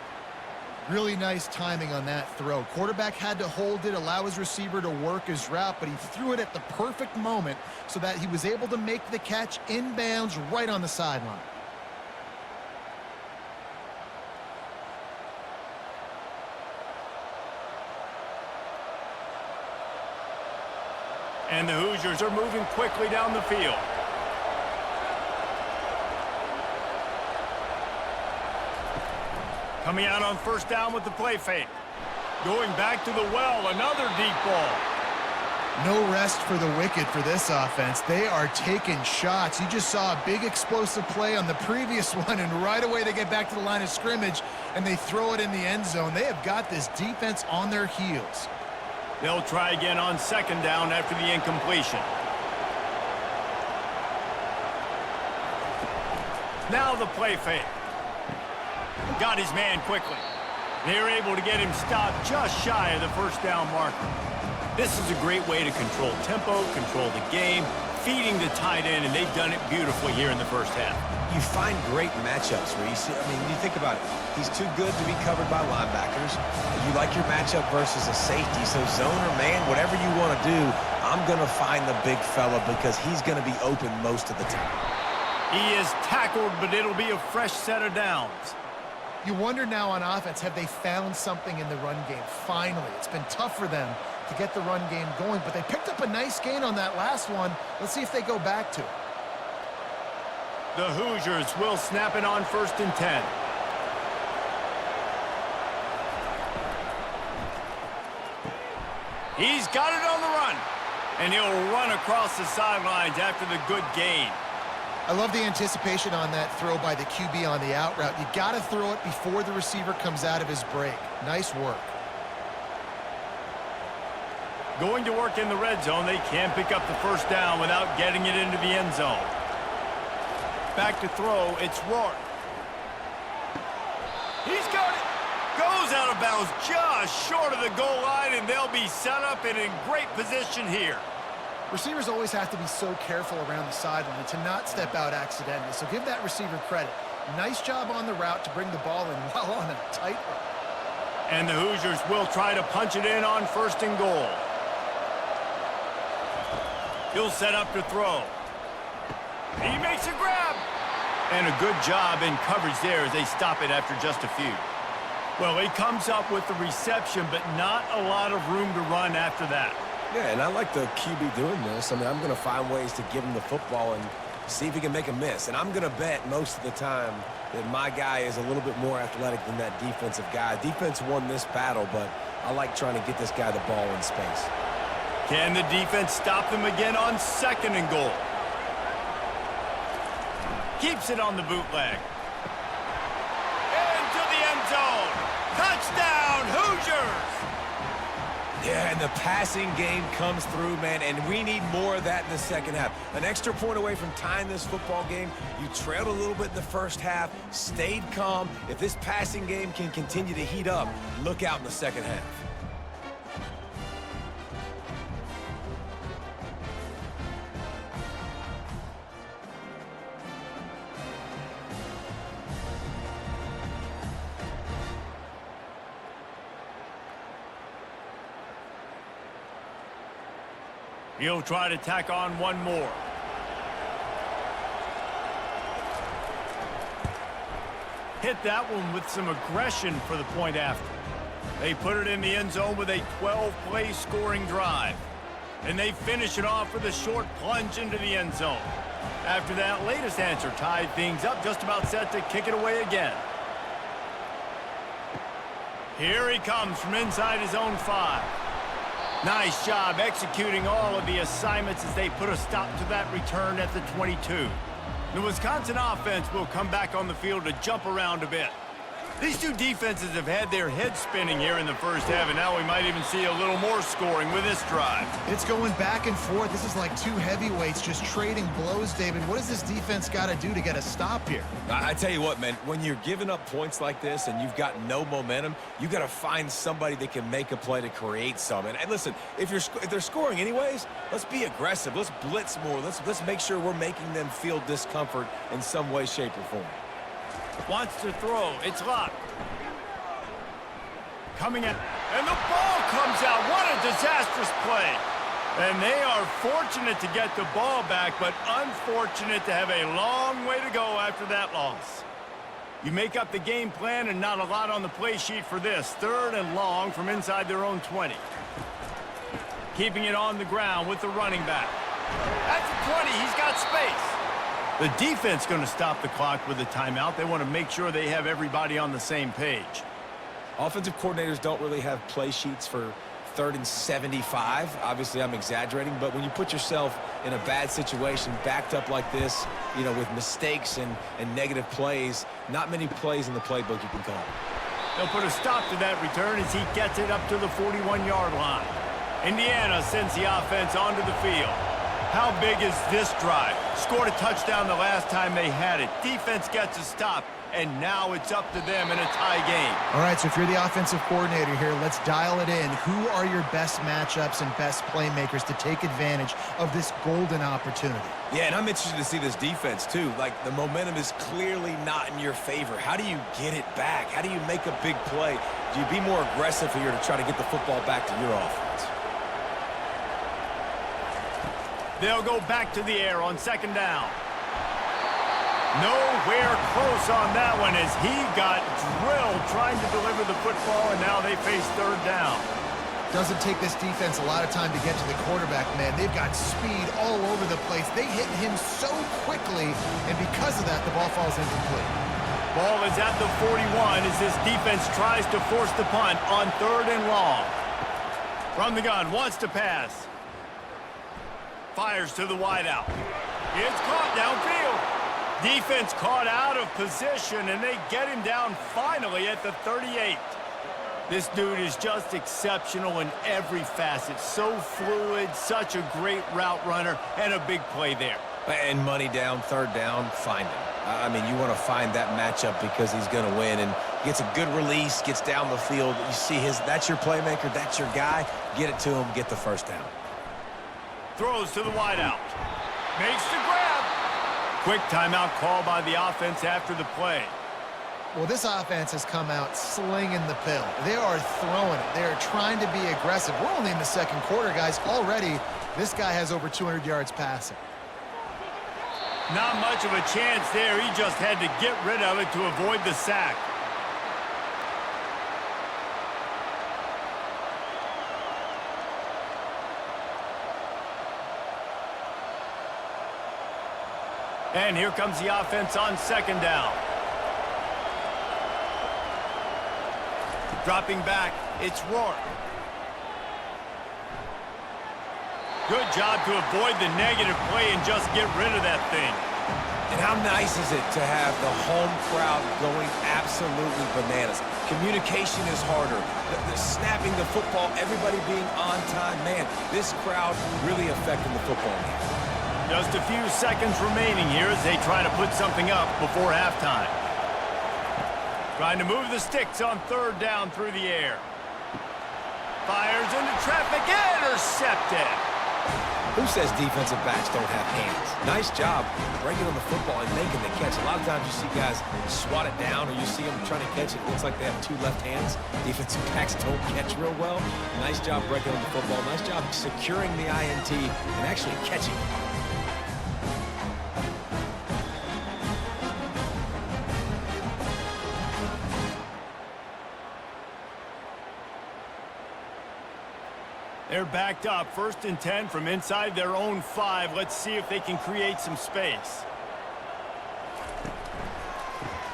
Really nice timing on that throw. Quarterback had to hold it, allow his receiver to work his route, but he threw it at the perfect moment so that he was able to make the catch inbounds right on the sideline. And the Hoosiers are moving quickly down the field. Coming out on 1st down with the play fake. Going back to the well, another deep ball. No rest for the wicked for this offense. They are taking shots. You just saw a big explosive play on the previous one, and right away they get back to the line of scrimmage, and they throw it in the end zone. They have got this defense on their heels. They'll try again on second down after the incompletion. Now the play fake. Got his man quickly. They're able to get him stopped just shy of the first down marker. This is a great way to control tempo, control the game, feeding the tight end, and they've done it beautifully here in the first half. You find great matchups, Reese. I mean, you think about it. He's too good to be covered by linebackers. You like your matchup versus a safety, so zone or man, whatever you want to do, I'm going to find the big fella because he's going to be open most of the time. He is tackled, but it'll be a fresh set of downs. You wonder now on offense, have they found something in the run game? Finally, it's been tough for them to get the run game going, but they picked up a nice gain on that last one. Let's see if they go back to it. The Hoosiers will snap it on 1st and 10. He's got it on the run, and he'll run across the sidelines after the good gain. I love the anticipation on that throw by the QB on the out route. You got to throw it before the receiver comes out of his break. Nice work. Going to work in the red zone, they can't pick up the first down without getting it into the end zone. Back to throw, it's Rourke. He's got it. Goes out of bounds just short of the goal line, and they'll be set up and in great position here. Receivers always have to be so careful around the sideline to not step out accidentally, so give that receiver credit. Nice job on the route to bring the ball in while on a tightrope. And the Hoosiers will try to punch it in on 1st and goal. He'll set up to throw. He makes a grab. And a good job in coverage there as they stop it after just a few. Well, he comes up with the reception, but not a lot of room to run after that. Yeah, and I like the QB doing this. I mean, I'm going to find ways to give him the football and see if he can make a miss. And I'm going to bet most of the time that my guy is a little bit more athletic than that defensive guy. Defense won this battle, but I like trying to get this guy the ball in space. Can the defense stop them again on 2nd and goal? Keeps it on the bootleg. Into the end zone. Touchdown, Hoosiers! Yeah, and the passing game comes through, man, and we need more of that in the second half. An extra point away from tying this football game. You trailed a little bit in the first half, stayed calm. If this passing game can continue to heat up, look out in the second half. He'll try to tack on one more. Hit that one with some aggression for the point after. They put it in the end zone with a 12-play scoring drive. And they finish it off with a short plunge into the end zone. After that latest answer tied things up, just about set to kick it away again. Here he comes from inside his own 5. Nice job executing all of the assignments as they put a stop to that return at the 22. The Wisconsin offense will come back on the field to jump around a bit. These two defenses have had their heads spinning here in the first half, and now we might even see a little more scoring with this drive. It's going back and forth. This is like two heavyweights just trading blows, David. What does this defense got to do to get a stop here? I tell you what, man, when you're giving up points like this and you've got no momentum, you got to find somebody that can make a play to create some. And listen, if they're scoring anyways, let's be aggressive. Let's blitz more. Let's make sure we're making them feel discomfort in some way, shape, or form. Wants to throw. It's locked. Coming in. And the ball comes out. What a disastrous play. And they are fortunate to get the ball back, but unfortunate to have a long way to go after that loss. You make up the game plan and not a lot on the play sheet for this. 3rd and long from inside their own 20. Keeping it on the ground with the running back. At the 20, he's got space. The defense going to stop the clock with a timeout. They want to make sure they have everybody on the same page. Offensive coordinators don't really have play sheets for 3rd and 75. Obviously, I'm exaggerating, but when you put yourself in a bad situation, backed up like this, you know, with mistakes and negative plays, not many plays in the playbook you can call. They'll put a stop to that return as he gets it up to the 41-yard line. Indiana sends the offense onto the field. How big is this drive? Scored a touchdown the last time they had it. Defense gets a stop, and now it's up to them in a tie game. All right, so if you're the offensive coordinator here, let's dial it in. Who are your best matchups and best playmakers to take advantage of this golden opportunity? Yeah, and I'm interested to see this defense, too. Like, the momentum is clearly not in your favor. How do you get it back? How do you make a big play? Do you be more aggressive here to try to get the football back to your offense? They'll go back to the air on 2nd down. Nowhere close on that one as he got drilled trying to deliver the football, and now they face 3rd down. Doesn't take this defense a lot of time to get to the quarterback, man. They've got speed all over the place. They hit him so quickly, and because of that, the ball falls incomplete. Ball is at the 41 as this defense tries to force the punt on 3rd and long. From the gun, wants to pass. Fires to the wideout. It's caught downfield. Defense caught out of position, and they get him down finally at the 38. This dude is just exceptional in every facet. So fluid, such a great route runner, and a big play there. And money down, 3rd down, find him. I mean, you want to find that matchup because he's going to win, and gets a good release, gets down the field. You see that's your playmaker, that's your guy. Get it to him, get the 1st down. Throws to the wideout. Makes the grab. Quick timeout call by the offense after the play. Well, this offense has come out slinging the pill. They are throwing it. They are trying to be aggressive. We're only in the 2nd quarter, guys. Already, this guy has over 200 yards passing. Not much of a chance there. He just had to get rid of it to avoid the sack. And here comes the offense on 2nd down. Dropping back, it's Rourke. Good job to avoid the negative play and just get rid of that thing. And how nice is it to have the home crowd going absolutely bananas? Communication is harder. The snapping the football, everybody being on time. Man, this crowd really affecting the football game. Just a few seconds remaining here as they try to put something up before halftime. Trying to move the sticks on 3rd down through the air. Fires into traffic, intercepted. Who says defensive backs don't have hands? Nice job breaking on the football and making the catch. A lot of times you see guys swat it down, or you see them trying to catch it. It looks like they have 2 left hands. Defensive backs don't catch real well. Nice job breaking on the football. Nice job securing the INT and actually catching it. They're backed up, 1st and 10 from inside their own 5. Let's see if they can create some space.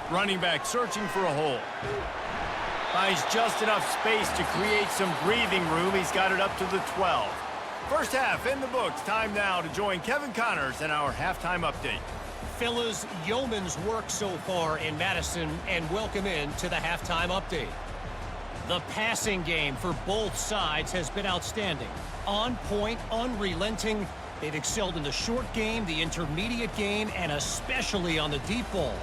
Running back searching for a hole. Finds just enough space to create some breathing room. He's got it up to the 12. First half in the books. Time now to join Kevin Connors in our halftime update. Fellas, yeoman's work so far in Madison, and welcome in to the halftime update. The passing game for both sides has been outstanding. On point, unrelenting. They've excelled in the short game, the intermediate game, and especially on the deep ball.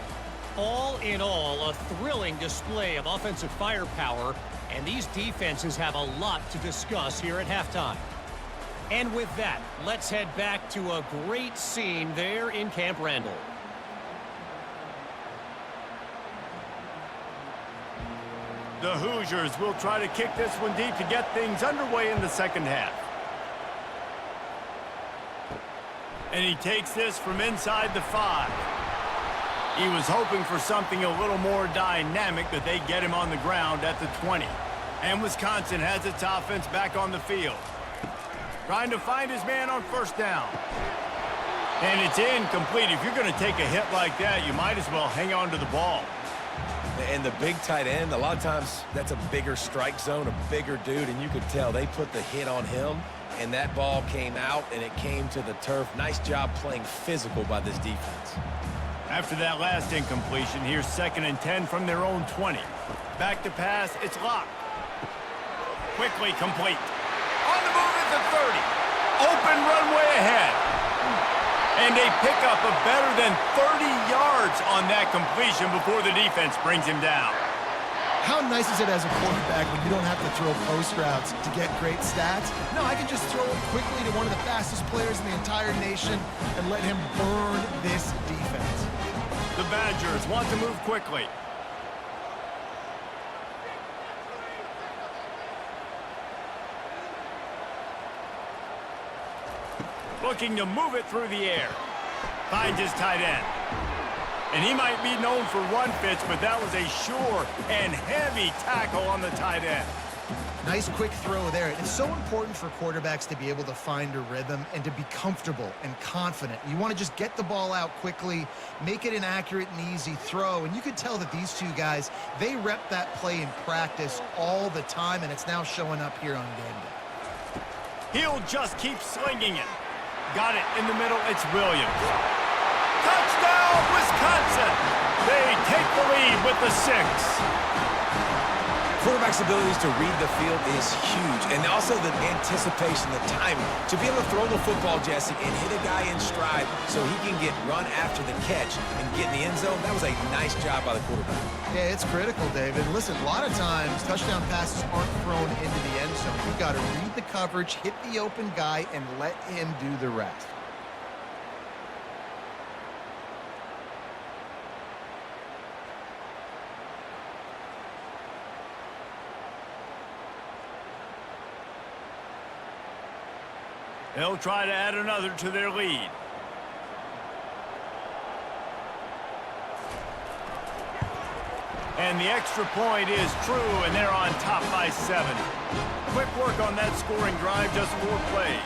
All in all, a thrilling display of offensive firepower, and these defenses have a lot to discuss here at halftime. And with that, let's head back to a great scene there in Camp Randall. The Hoosiers will try to kick this one deep to get things underway in the 2nd half. And he takes this from inside the 5. He was hoping for something a little more dynamic, but they get him on the ground at the 20. And Wisconsin has its offense back on the field. Trying to find his man on 1st down. And it's incomplete. If you're going to take a hit like that, you might as well hang on to the ball. And the big tight end, a lot of times that's a bigger strike zone, a bigger dude, and you could tell they put the hit on him, and that ball came out, and it came to the turf. Nice job playing physical by this defense. After that last incompletion, here's 2nd and 10 from their own 20. Back to pass, it's locked. Quickly complete. On the move at the 30. Open runway ahead. And a pickup of better than 30 yards on that completion before the defense brings him down. How nice is it as a quarterback when you don't have to throw post routes to get great stats? No, I can just throw it quickly to one of the fastest players in the entire nation and let him burn this defense. The Badgers want to move quickly. Looking to move it through the air. Finds his tight end. And he might be known for run fits, but that was a sure and heavy tackle on the tight end. Nice quick throw there. It's so important for quarterbacks to be able to find a rhythm and to be comfortable and confident. You want to just get the ball out quickly, make it an accurate and easy throw. And you could tell that these two guys, they rep that play in practice all the time, and it's now showing up here on game day. He'll just keep slinging it. Got it in the middle. It's Williams. Touchdown, Wisconsin! They take the lead with the 6. Quarterback's abilities to read the field is huge, and also the anticipation, the timing. To be able to throw the football, Jesse, and hit a guy in stride so he can get run after the catch and get in the end zone, that was a nice job by the quarterback. Yeah, it's critical, David. Listen, a lot of times touchdown passes aren't thrown into the end zone. You've got to read the coverage, hit the open guy, and let him do the rest. They'll try to add another to their lead. And the extra point is true, and they're on top by 7. Quick work on that scoring drive, just 4 plays.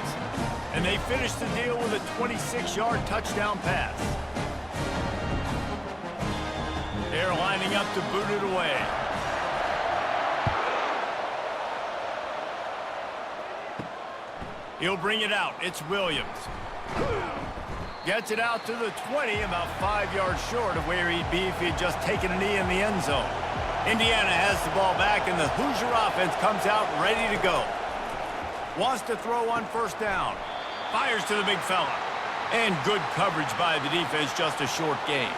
And they finish the deal with a 26-yard touchdown pass. They're lining up to boot it away. He'll bring it out. It's Williams. Gets it out to the 20, about 5 yards short of where he'd be if he had just taken a knee in the end zone. Indiana has the ball back, and the Hoosier offense comes out ready to go. Wants to throw on 1st down. Fires to the big fella. And good coverage by the defense, just a short gain.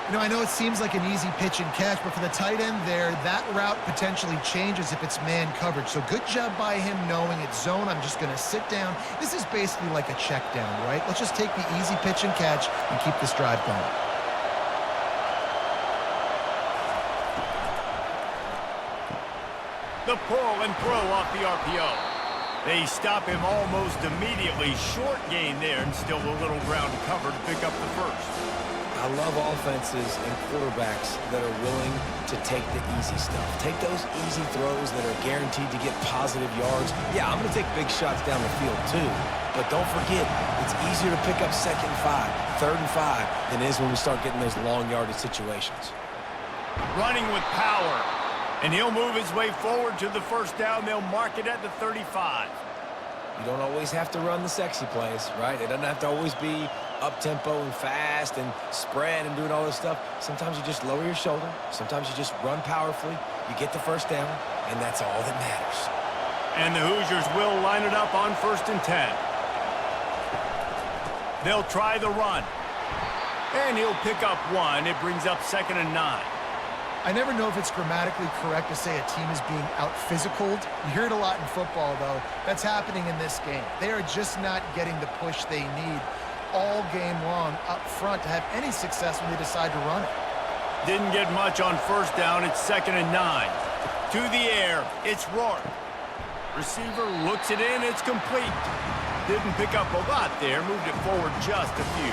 You know, I know it seems like an easy pitch and catch, but for the tight end there, that route potentially changes if it's man coverage. So good job by him knowing it's zone. I'm just going to sit down. This is basically like a check down, right? Let's just take the easy pitch and catch and keep this drive going. The pull and throw off the RPO. They stop him almost immediately. Short gain there, and still a little ground to cover to pick up the 1st. I love offenses and quarterbacks that are willing to take the easy stuff. Take those easy throws that are guaranteed to get positive yards. Yeah, I'm going to take big shots down the field too. But don't forget, it's easier to pick up 2nd and 5, 3rd and 5 than it is when we start getting those long yardage situations. Running with power. And he'll move his way forward to the 1st down. They'll mark it at the 35. You don't always have to run the sexy plays, right? It doesn't have to always be up-tempo and fast and spread and doing all this stuff. Sometimes you just lower your shoulder. Sometimes you just run powerfully. You get the 1st down, and that's all that matters. And the Hoosiers will line it up on 1st and 10. They'll try the run. And he'll pick up 1. It brings up 2nd and 9. I never know if it's grammatically correct to say a team is being out-physicaled. You hear it a lot in football, though. That's happening in this game. They are just not getting the push they need all game long up front to have any success when they decide to run it. Didn't get much on 1st down. It's 2nd and 9. To the air. It's Rourke. Receiver looks it in. It's complete. Didn't pick up a lot there. Moved it forward just a few.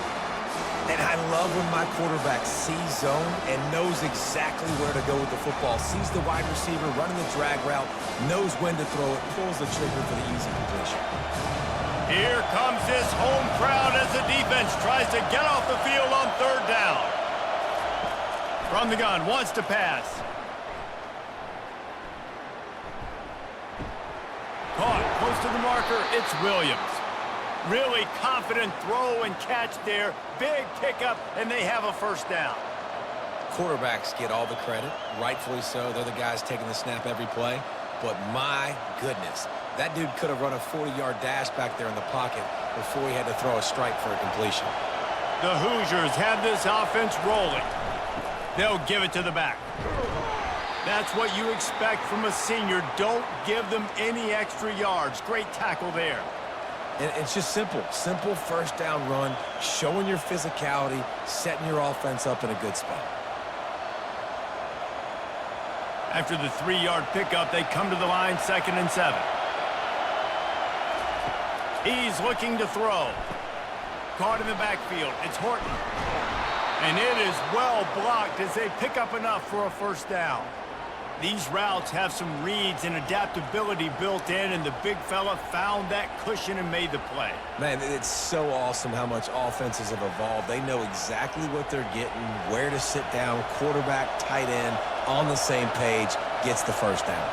And I love when my quarterback sees zone and knows exactly where to go with the football. Sees the wide receiver running the drag route, knows when to throw it, pulls the trigger for the easy completion. Here comes this home crowd as the defense tries to get off the field on 3rd down. From the gun, wants to pass. Caught, close to the marker, it's Williams. Really confident throw and catch there. Big pickup, and they have a first down. Quarterbacks get all the credit, rightfully so. They're the guys taking the snap every play. But my goodness, that dude could have run a 40-yard dash back there in the pocket before he had to throw a strike for a completion. The Hoosiers have this offense rolling. They'll give it to the back. That's what you expect from a senior. Don't give them any extra yards. Great tackle there. And it's just simple. Simple first down run, showing your physicality, setting your offense up in a good spot. After the 3-yard pickup, they come to the line, 2nd and 7. He's looking to throw. Caught in the backfield. It's Horton. And it is well blocked as they pick up enough for a first down. These routes have some reads and adaptability built in, and the big fella found that cushion and made the play. Man, it's so awesome how much offenses have evolved. They know exactly what they're getting, where to sit down, quarterback, tight end, on the same page, gets the first down.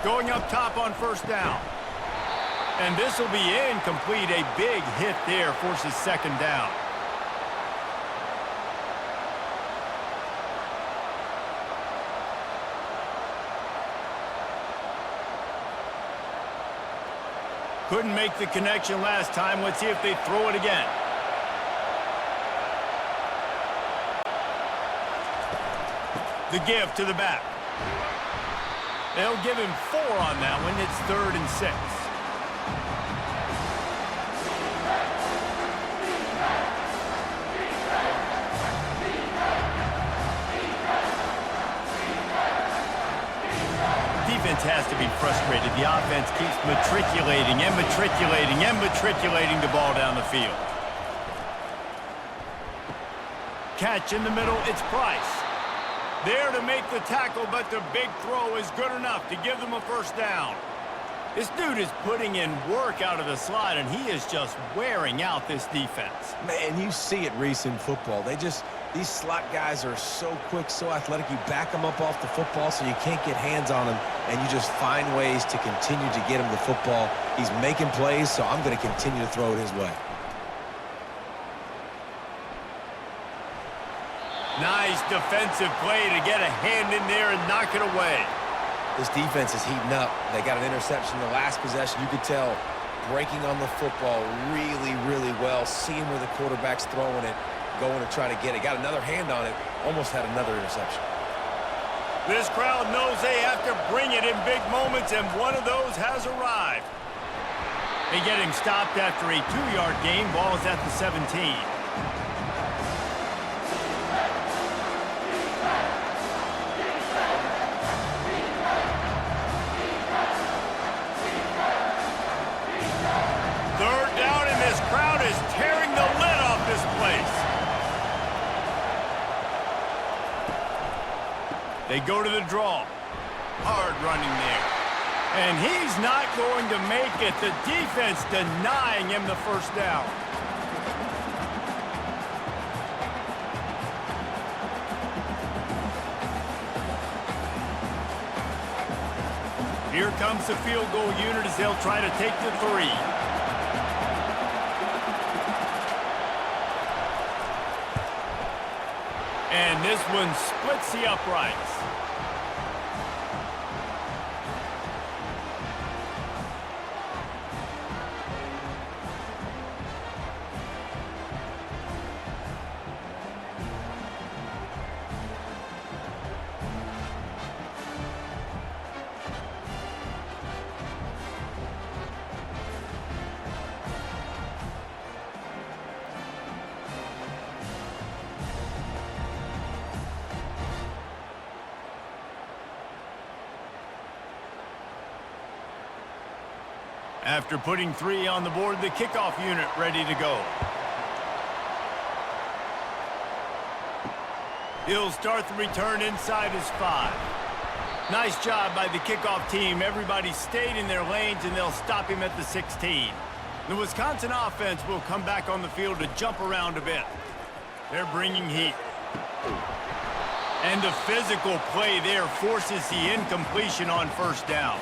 Going up top on first down. And this will be incomplete. A big hit there forces 2nd down. Couldn't make the connection last time. Let's see if they throw it again. The give to the back. They'll give him 4 on that one. It's 3rd and 6. Defense has to be frustrated. The offense keeps matriculating and matriculating and matriculating the ball down the field. Catch in the middle, it's Price. There to make the tackle, but the big throw is good enough to give them a first down. This dude is putting in work out of the slot, and he is just wearing out this defense. Man, you see it, Reese, in football. These slot guys are so quick, so athletic. You back them up off the football so you can't get hands on them, and you just find ways to continue to get him the football. He's making plays, so I'm going to continue to throw it his way. Nice defensive play to get a hand in there and knock it away. This defense is heating up. They got an interception the last possession. You could tell breaking on the football really, really well, seeing where the quarterback's throwing it, going to try to get it. Got another hand on it, almost had another interception. This crowd knows they have to bring it in big moments, and one of those has arrived. They get him stopped after a 2-yard gain. Ball is at the 17. They go to the draw. Hard running there. And he's not going to make it. The defense denying him the first down. Here comes the field goal unit as they'll try to take the 3. And this one splits the uprights. After putting 3 on the board, the kickoff unit ready to go. He'll start the return inside his 5. Nice job by the kickoff team. Everybody stayed in their lanes, and they'll stop him at the 16. The Wisconsin offense will come back on the field to jump around a bit. They're bringing heat. And the physical play there forces the incompletion on first down.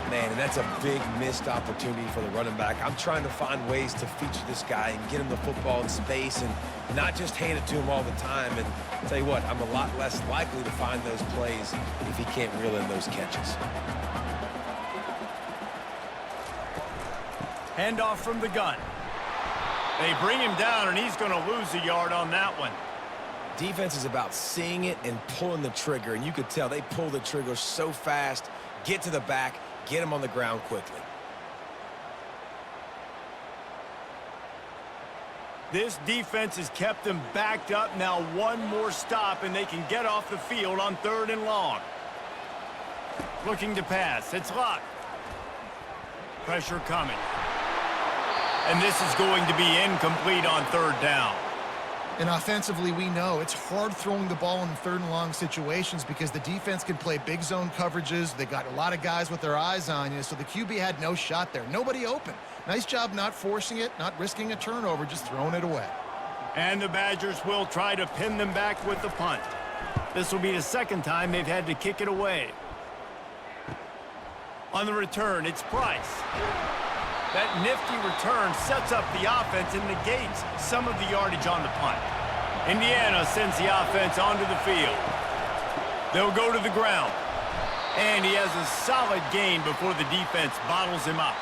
Man, and that's a big missed opportunity for the running back. I'm trying to find ways to feature this guy and get him the football in space and not just hand it to him all the time. And I'll tell you what, I'm a lot less likely to find those plays if he can't reel in those catches. Handoff from the gun. They bring him down, and he's going to lose a yard on that one. Defense is about seeing it and pulling the trigger, and you could tell they pull the trigger so fast, get to the back, get him on the ground quickly. This defense has kept them backed up. Now one more stop, and they can get off the field on 3rd and long. Looking to pass. It's locked. Pressure coming. And this is going to be incomplete on 3rd down. And offensively, we know it's hard throwing the ball in 3rd and long situations because the defense can play big zone coverages. They got a lot of guys with their eyes on you, so the QB had no shot there. Nobody open. Nice job not forcing it, not risking a turnover, just throwing it away. And the Badgers will try to pin them back with the punt. This will be the 2nd time they've had to kick it away. On the return, it's Price. That nifty return sets up the offense and negates some of the yardage on the punt. Indiana sends the offense onto the field. They'll go to the ground. And he has a solid gain before the defense bottles him up.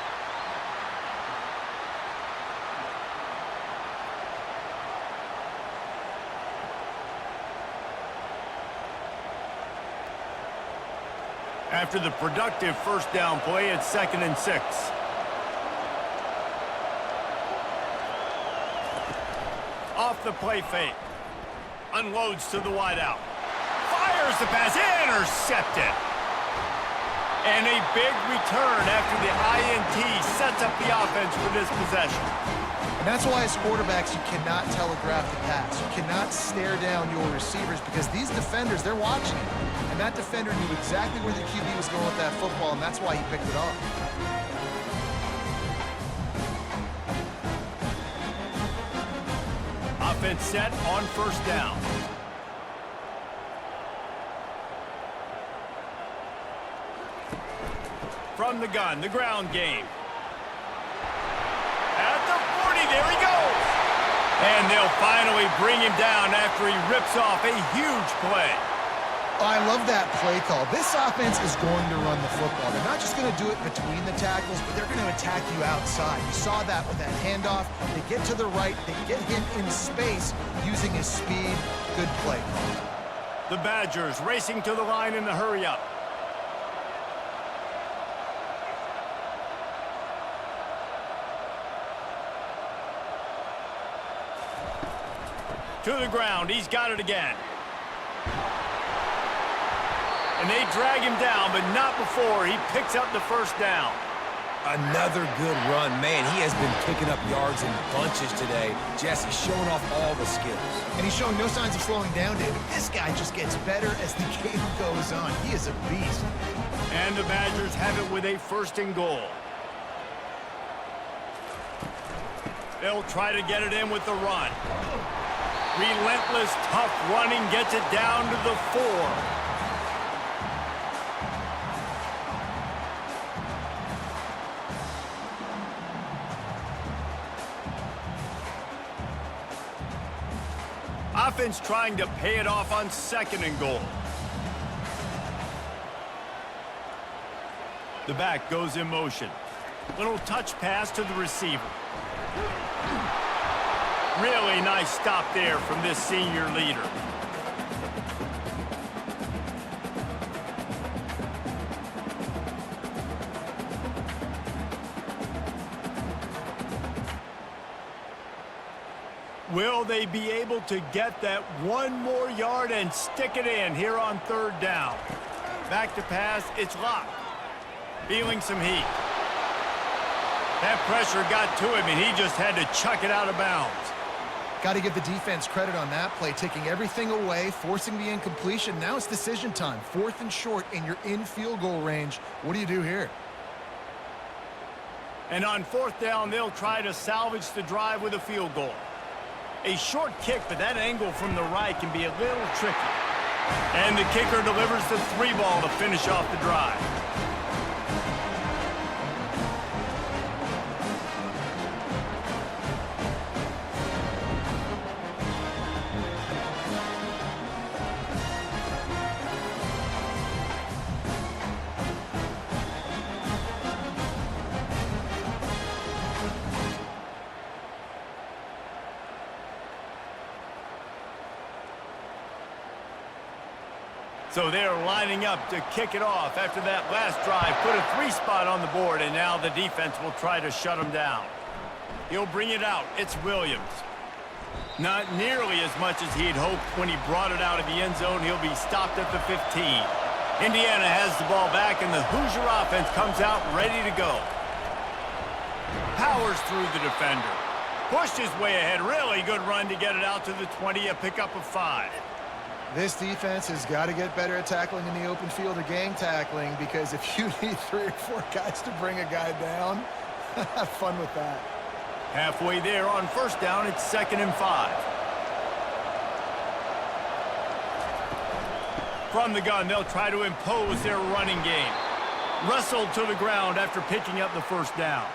After the productive first down play, it's 2nd and 6. Off the play fake. Unloads to the wideout. Fires the pass. Intercepted. And a big return after the INT sets up the offense for this possession. And that's why as quarterbacks, you cannot telegraph the pass. You cannot stare down your receivers because these defenders, they're watching it. And that defender knew exactly where the QB was going with that football, and that's why he picked it off. Offense set on first down. From the gun, the ground game. At the 40, there he goes. And they'll finally bring him down after he rips off a huge play. Oh, I love that play call. This offense is going to run the football. They're not just going to do it between the tackles, but they're going to attack you outside. You saw that with that handoff. They get to the right. They get him in space using his speed. Good play call. The Badgers racing to the line in the hurry-up. To the ground. He's got it again. And they drag him down, but not before he picks up the first down. Another good run. Man, he has been picking up yards in bunches today. Jesse showing off all the skills. And he's showing no signs of slowing down, David. This guy just gets better as the game goes on. He is a beast. And the Badgers have it with a 1st and goal. They'll try to get it in with the run. Relentless, tough running gets it down to the 4. Offense trying to pay it off on 2nd and goal. The back goes in motion. Little touch pass to the receiver. Really nice stop there from this senior leader. Will they be able to get that one more yard and stick it in here on 3rd down? Back to pass, it's locked. Feeling some heat. That pressure got to him, and he just had to chuck it out of bounds. Got to give the defense credit on that play, taking everything away, forcing the incompletion. Now it's decision time. 4th and short, and you're in field goal range. What do you do here? And on 4th down, they'll try to salvage the drive with a field goal. A short kick, but that angle from the right can be a little tricky. And the kicker delivers the 3-ball to finish off the drive. So they're lining up to kick it off after that last drive. Put a 3-spot on the board, and now the defense will try to shut them down. He'll bring it out. It's Williams. Not nearly as much as he'd hoped when he brought it out of the end zone. He'll be stopped at the 15. Indiana has the ball back, and the Hoosier offense comes out ready to go. Powers through the defender. Pushed his way ahead. Really good run to get it out to the 20, a pickup of 5. This defense has got to get better at tackling in the open field or gang tackling, because if you need 3 or 4 guys to bring a guy down, have fun with that. Halfway there on first down, it's 2nd and 5. From the gun, they'll try to impose their running game. Wrestled to the ground after picking up the first down.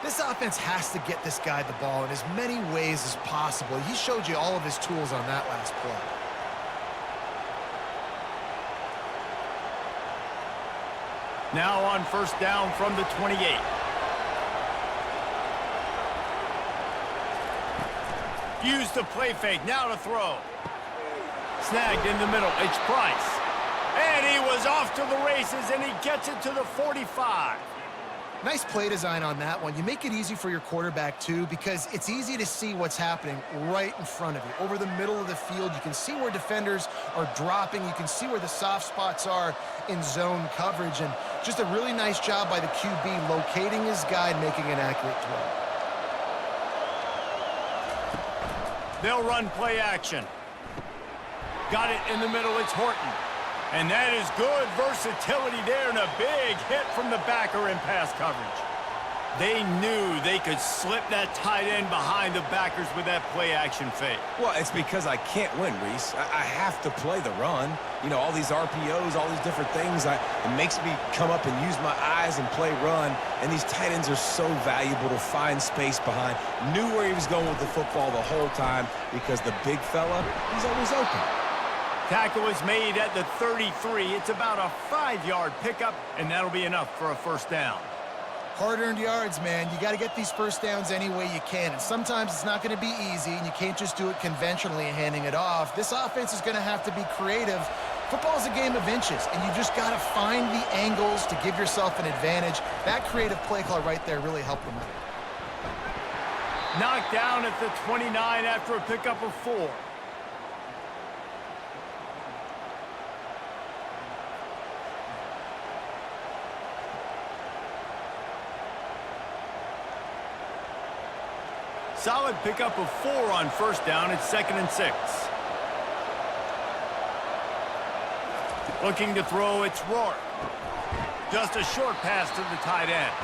This offense has to get this guy the ball in as many ways as possible. He showed you all of his tools on that last play. Now on first down from the 28. Use the play fake, now to throw. Snagged in the middle, it's Price. And he was off to the races, and he gets it to the 45. Nice play design on that one. You make it easy for your quarterback, too, because it's easy to see what's happening right in front of you. Over the middle of the field, you can see where defenders are dropping. You can see where the soft spots are in zone coverage. And just a really nice job by the QB locating his guy and making an accurate throw. They'll run play action. Got it in the middle, it's Horton. And that is good versatility there, and a big hit from the backer in pass coverage. They knew they could slip that tight end behind the backers with that play-action fake. Well, it's because I can't win, Reese. I have to play the run. You know, all these RPOs, all these different things. It makes me come up and use my eyes and play run. And these tight ends are so valuable to find space behind. Knew where he was going with the football the whole time because the big fella, he's always open. Tackle is made at the 33. It's about a 5-yard pickup, and that'll be enough for a first down. Hard-earned yards, man. You got to get these first downs any way you can. And sometimes it's not going to be easy, and you can't just do it conventionally and handing it off. This offense is going to have to be creative. Football is a game of inches, and you just got to find the angles to give yourself an advantage. That creative play call right there really helped them out. Knocked down at the 29 after a pickup of 4. Solid pickup of 4 on first down. It's 2nd and 6. Looking to throw, it's Rourke. Just a short pass to the tight end.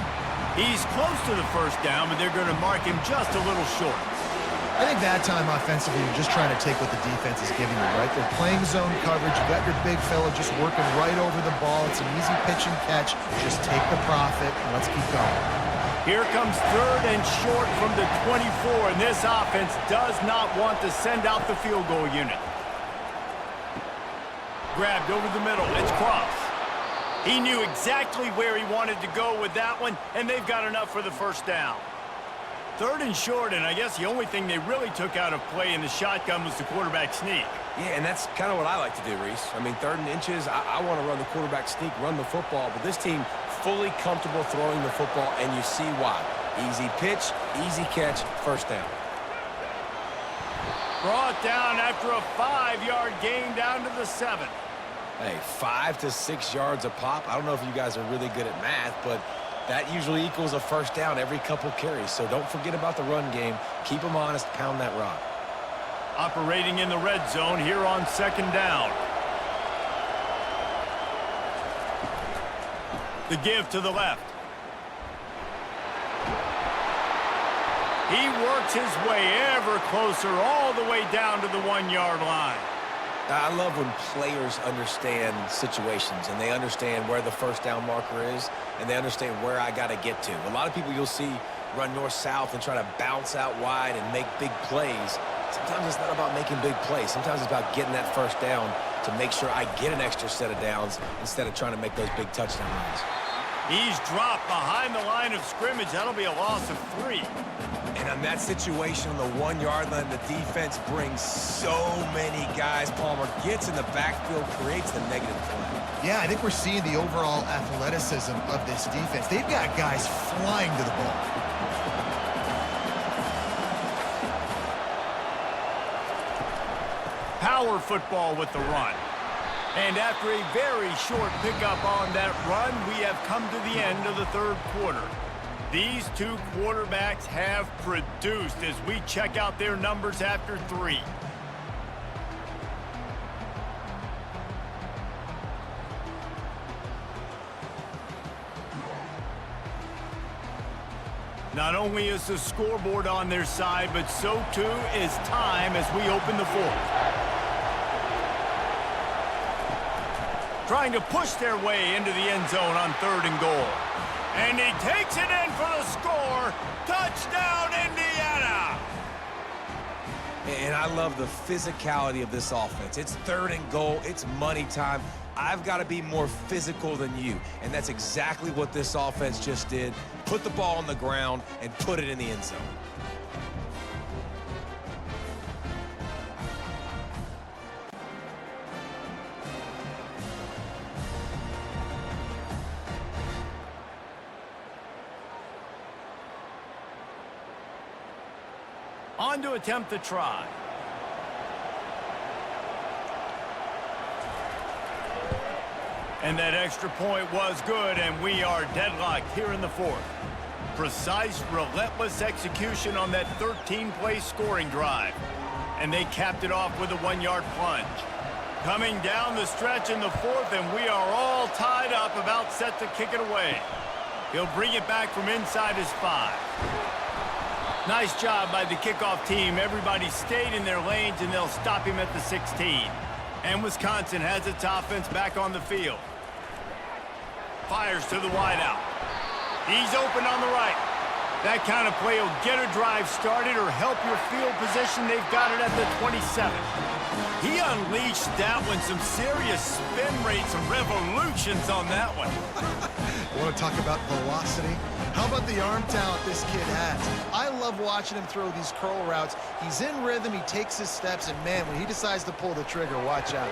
He's close to the first down, but they're going to mark him just a little short. I think that time offensively, you're just trying to take what the defense is giving you, right? They're playing zone coverage. You got your big fella just working right over the ball. It's an easy pitch and catch. Just take the profit, and let's keep going. Here comes 3rd and short from the 24, and this offense does not want to send out the field goal unit. Grabbed over the middle, it's Cross. He knew exactly where he wanted to go with that one, and they've got enough for the first down. 3rd and short, and I guess the only thing they really took out of play in the shotgun was the quarterback sneak. Yeah, and that's kind of what I like to do, Reese. I mean, 3rd and inches, I want to run the quarterback sneak, run the football, but this team fully comfortable throwing the football, and you see why. Easy pitch, easy catch, first down. Brought down after a 5-yard gain down to the 7. Hey, 5 to 6 yards a pop. I don't know if you guys are really good at math, but that usually equals a first down every couple carries. So don't forget about the run game. Keep them honest, pound that rock. Operating in the red zone here on 2nd down. The give to the left. He works his way ever closer all the way down to the 1-yard line. I love when players understand situations and they understand where the first down marker is and they understand where I got to get to. A lot of people you'll see run north-south and try to bounce out wide and make big plays. Sometimes it's not about making big plays. Sometimes it's about getting that first down to make sure I get an extra set of downs instead of trying to make those big touchdown runs. He's dropped behind the line of scrimmage. That'll be a loss of 3. And on that situation on the 1-yard line, the defense brings so many guys. Palmer gets in the backfield, creates the negative play. Yeah, I think we're seeing the overall athleticism of this defense. They've got guys flying to the ball. Power football with the run. And after a very short pickup on that run, we have come to the end of the third quarter. These two quarterbacks have produced as we check out their numbers after 3. Not only is the scoreboard on their side, but so too is time as we open the fourth. Trying to push their way into the end zone on 3rd and goal. And he takes it in for the score. Touchdown, Indiana! And I love the physicality of this offense. It's 3rd and goal. It's money time. I've got to be more physical than you. And that's exactly what this offense just did. Put the ball on the ground and put it in the end zone. On to attempt the try. And that extra point was good, and we are deadlocked here in the fourth. Precise, relentless execution on that 13-play scoring drive. And they capped it off with a 1-yard plunge. Coming down the stretch in the fourth, and we are all tied up, about set to kick it away. He'll bring it back from inside his 5. Nice job by the kickoff team. Everybody stayed in their lanes, and they'll stop him at the 16. And Wisconsin has its offense back on the field. Fires to the wideout. He's open on the right. That kind of play will get a drive started or help your field position. They've got it at the 27. He unleashed that one. Some serious spin rates and revolutions on that one. You want to talk about velocity? How about the arm talent this kid has? I love watching him throw these curl routes. He's in rhythm, he takes his steps, and man, when he decides to pull the trigger, watch out.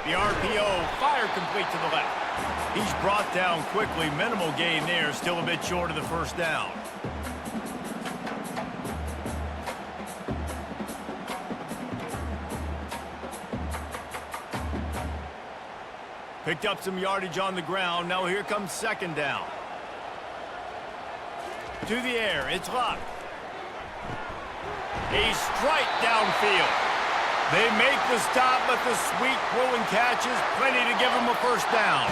The RPO, fire complete to the left. He's brought down quickly. Minimal gain there, still a bit short of the first down. Picked up some yardage on the ground. Now here comes 2nd down. To the air, it's Luck. A strike downfield. They make the stop, but the sweet throw and catch is plenty to give them a first down.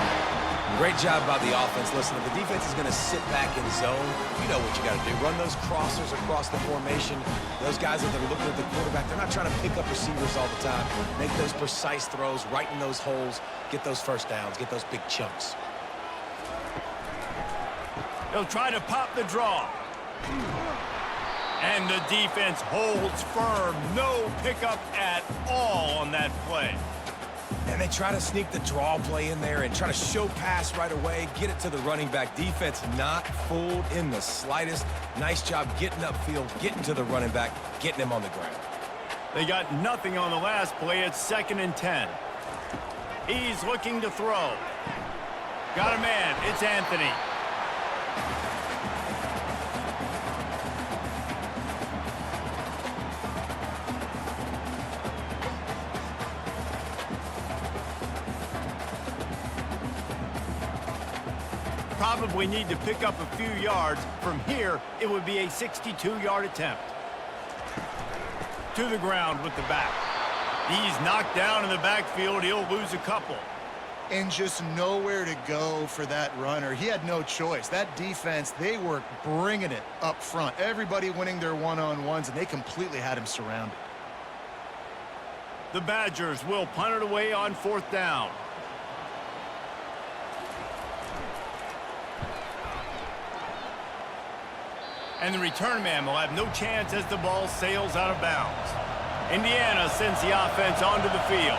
Great job by the offense. Listen, if the defense is going to sit back in zone, you know what you got to do. Run those crossers across the formation. Those guys that are looking at the quarterback, they're not trying to pick up receivers all the time. Make those precise throws, right in those holes, get those first downs, get those big chunks. They'll try to pop the draw. And the defense holds firm. No pickup at all on that play. And they try to sneak the draw play in there and try to show pass right away, get it to the running back. Defense not fooled in the slightest. Nice job getting upfield, getting to the running back, getting him on the ground. They got nothing on the last play. It's 2nd and 10. He's looking to throw. Got a man. It's Anthony. Probably need to pick up a few yards. From here, it would be a 62-yard attempt. To the ground with the back. He's knocked down in the backfield. He'll lose a couple. And just nowhere to go for that runner. He had no choice. That defense, they were bringing it up front. Everybody winning their one-on-ones, and they completely had him surrounded. The Badgers will punt it away on 4th down. And the return man will have no chance as the ball sails out of bounds. Indiana sends the offense onto the field.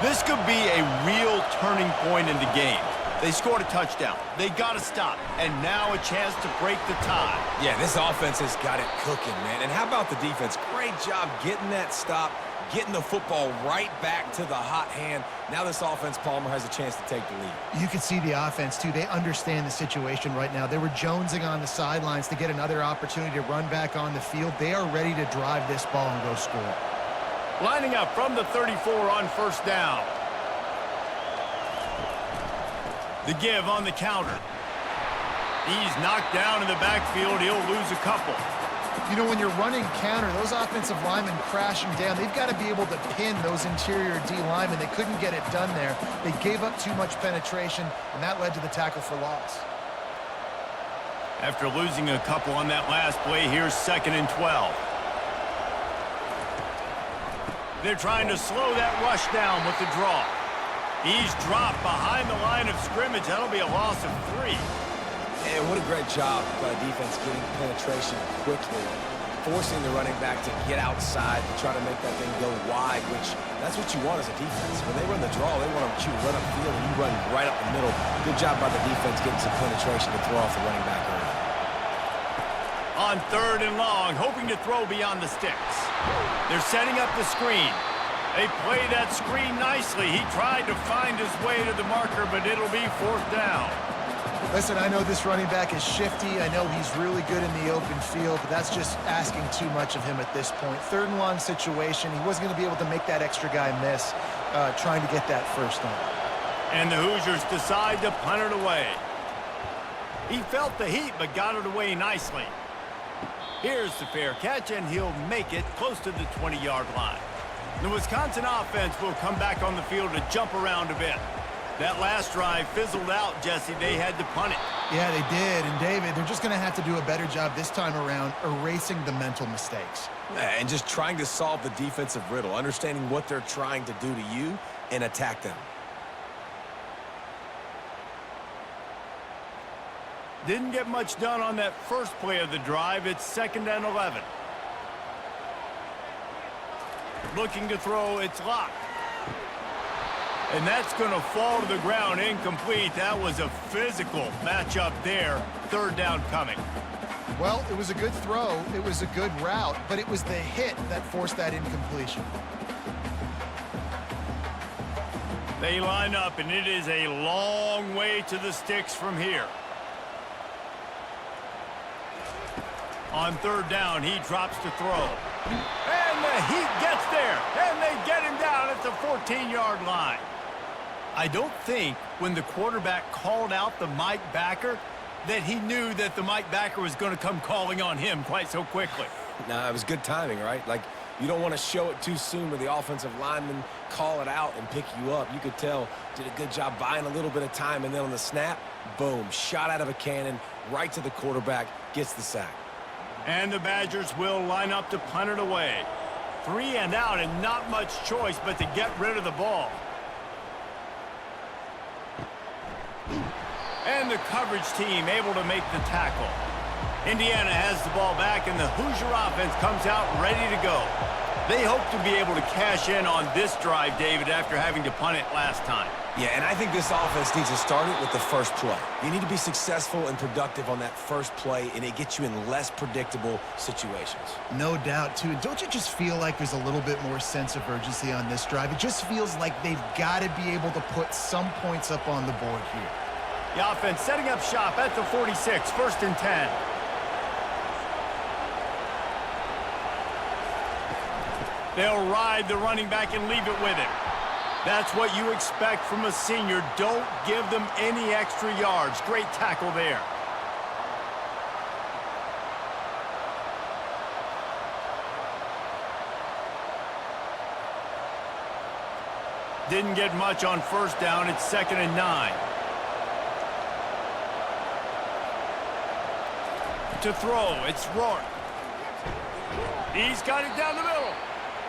This could be a real turning point in the game. They scored a touchdown. They got to stop. And now a chance to break the tie. Yeah, this offense has got it cooking, man. And how about the defense? Great job getting that stop, getting the football right back to the hot hand. Now this offense, Palmer, has a chance to take the lead. You can see the offense, too. They understand the situation right now. They were jonesing on the sidelines to get another opportunity to run back on the field. They are ready to drive this ball and go score. Lining up from the 34 on 1st down. The give on the counter. He's knocked down in the backfield. He'll lose a couple. You know, when you're running counter, those offensive linemen crashing down, they've got to be able to pin those interior D linemen. They couldn't get it done there. They gave up too much penetration, and that led to the tackle for loss. After losing a couple on that last play, here's 2nd and 12. They're trying to slow that rush down with the draw. He's dropped behind the line of scrimmage. That'll be a loss of 3. And what a great job by defense getting penetration quickly, forcing the running back to get outside to try to make that thing go wide, which that's what you want as a defense. When they run the draw, they want you to run upfield, and you run right up the middle. Good job by the defense getting some penetration to throw off the running back early. On 3rd and long, hoping to throw beyond the sticks. They're setting up the screen. They play that screen nicely. He tried to find his way to the marker, but it'll be 4th down. Listen, I know this running back is shifty. I know he's really good in the open field, but that's just asking too much of him at this point. 3rd and long situation. He wasn't going to be able to make that extra guy miss trying to get that 1st down. And the Hoosiers decide to punt it away. He felt the heat, but got it away nicely. Here's the fair catch, and he'll make it close to the 20-yard line. The Wisconsin offense will come back on the field to jump around a bit. That last drive fizzled out, Jesse. They had to punt it. Yeah, they did. And, David, they're just going to have to do a better job this time around erasing the mental mistakes. And just trying to solve the defensive riddle, understanding what they're trying to do to you and attack them. Didn't get much done on that first play of the drive. It's 2nd and 11. Looking to throw, it's locked. And that's going to fall to the ground, incomplete. That was a physical matchup there. 3rd down coming. Well, it was a good throw. It was a good route, but it was the hit that forced that incompletion. They line up, and it is a long way to the sticks from here. On 3rd down, he drops to throw. And the heat gets there, and they get him down at the 14-yard line. I don't think when the quarterback called out the Mike backer that he knew that the Mike backer was going to come calling on him quite so quickly. Nah, it was good timing, right? Like, you don't want to show it too soon where the offensive lineman call it out and pick you up. You could tell, did a good job buying a little bit of time, and then on the snap, boom, shot out of a cannon, right to the quarterback, gets the sack. And the Badgers will line up to punt it away. 3 and out, and not much choice but to get rid of the ball. And the coverage team able to make the tackle. Indiana has the ball back, and the Hoosier offense comes out ready to go. They hope to be able to cash in on this drive, David, after having to punt it last time. Yeah, and I think this offense needs to start it with the first play. You need to be successful and productive on that first play, and it gets you in less predictable situations. No doubt, too. And don't you just feel like there's a little bit more sense of urgency on this drive? It just feels like they've got to be able to put some points up on the board here. The offense setting up shop at the 46, 1st and 10. They'll ride the running back and leave it with him. That's what you expect from a senior. Don't give them any extra yards. Great tackle there. Didn't get much on first down. It's 2nd and 9. To throw, it's Rourke. He's got it down the middle.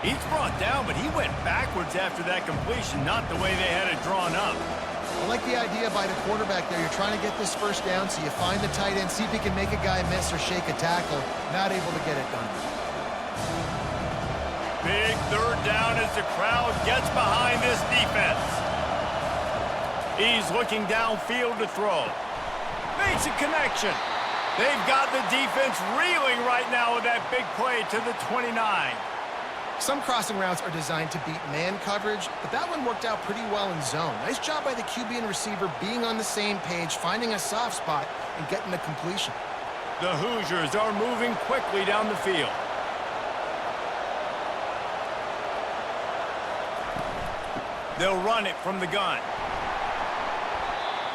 He's brought down, but he went backwards after that completion, not the way they had it drawn up. I like the idea by the quarterback there. You're trying to get this first down, so you find the tight end, see if he can make a guy miss or shake a tackle. Not able to get it done. Big 3rd down as the crowd gets behind this defense. He's looking downfield to throw. Makes a connection. They've got the defense reeling right now with that big play to the 29. Some crossing routes are designed to beat man coverage, but that one worked out pretty well in zone. Nice job by the QB and receiver being on the same page, finding a soft spot, and getting the completion. The Hoosiers are moving quickly down the field. They'll run it from the gun.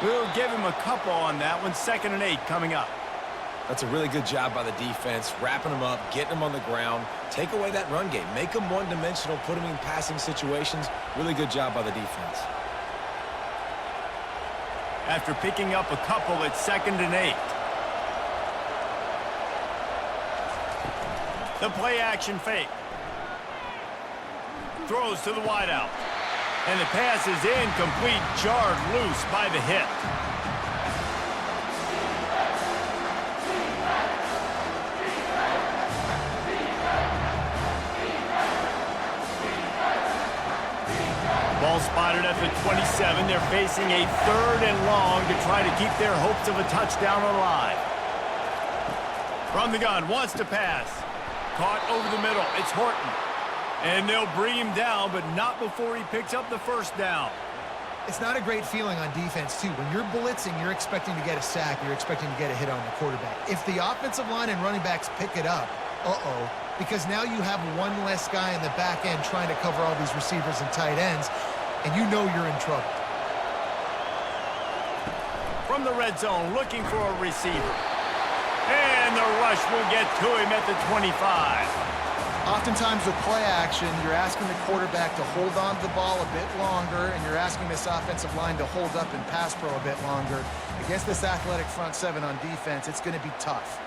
We'll give him a couple on that one. 2nd and 8 coming up. That's a really good job by the defense, wrapping them up, getting them on the ground. Take away that run game. Make them one-dimensional, put them in passing situations. Really good job by the defense. After picking up a couple, it's 2nd and 8. The play-action fake. Throws to the wideout. And the pass is incomplete, jarred loose by the hit. Ball spotted at the 27. They're facing a 3rd and long to try to keep their hopes of a touchdown alive. From the gun, wants to pass. Caught over the middle. It's Horton. And they'll bring him down, but not before he picks up the first down. It's not a great feeling on defense, too. When you're blitzing, you're expecting to get a sack. You're expecting to get a hit on the quarterback. If the offensive line and running backs pick it up, because now you have one less guy in the back end trying to cover all these receivers and tight ends, and you know you're in trouble. From the red zone, looking for a receiver. And the rush will get to him at the 25. Oftentimes with play action, you're asking the quarterback to hold on to the ball a bit longer, and you're asking this offensive line to hold up and pass pro a bit longer. Against this athletic front seven on defense, it's going to be tough.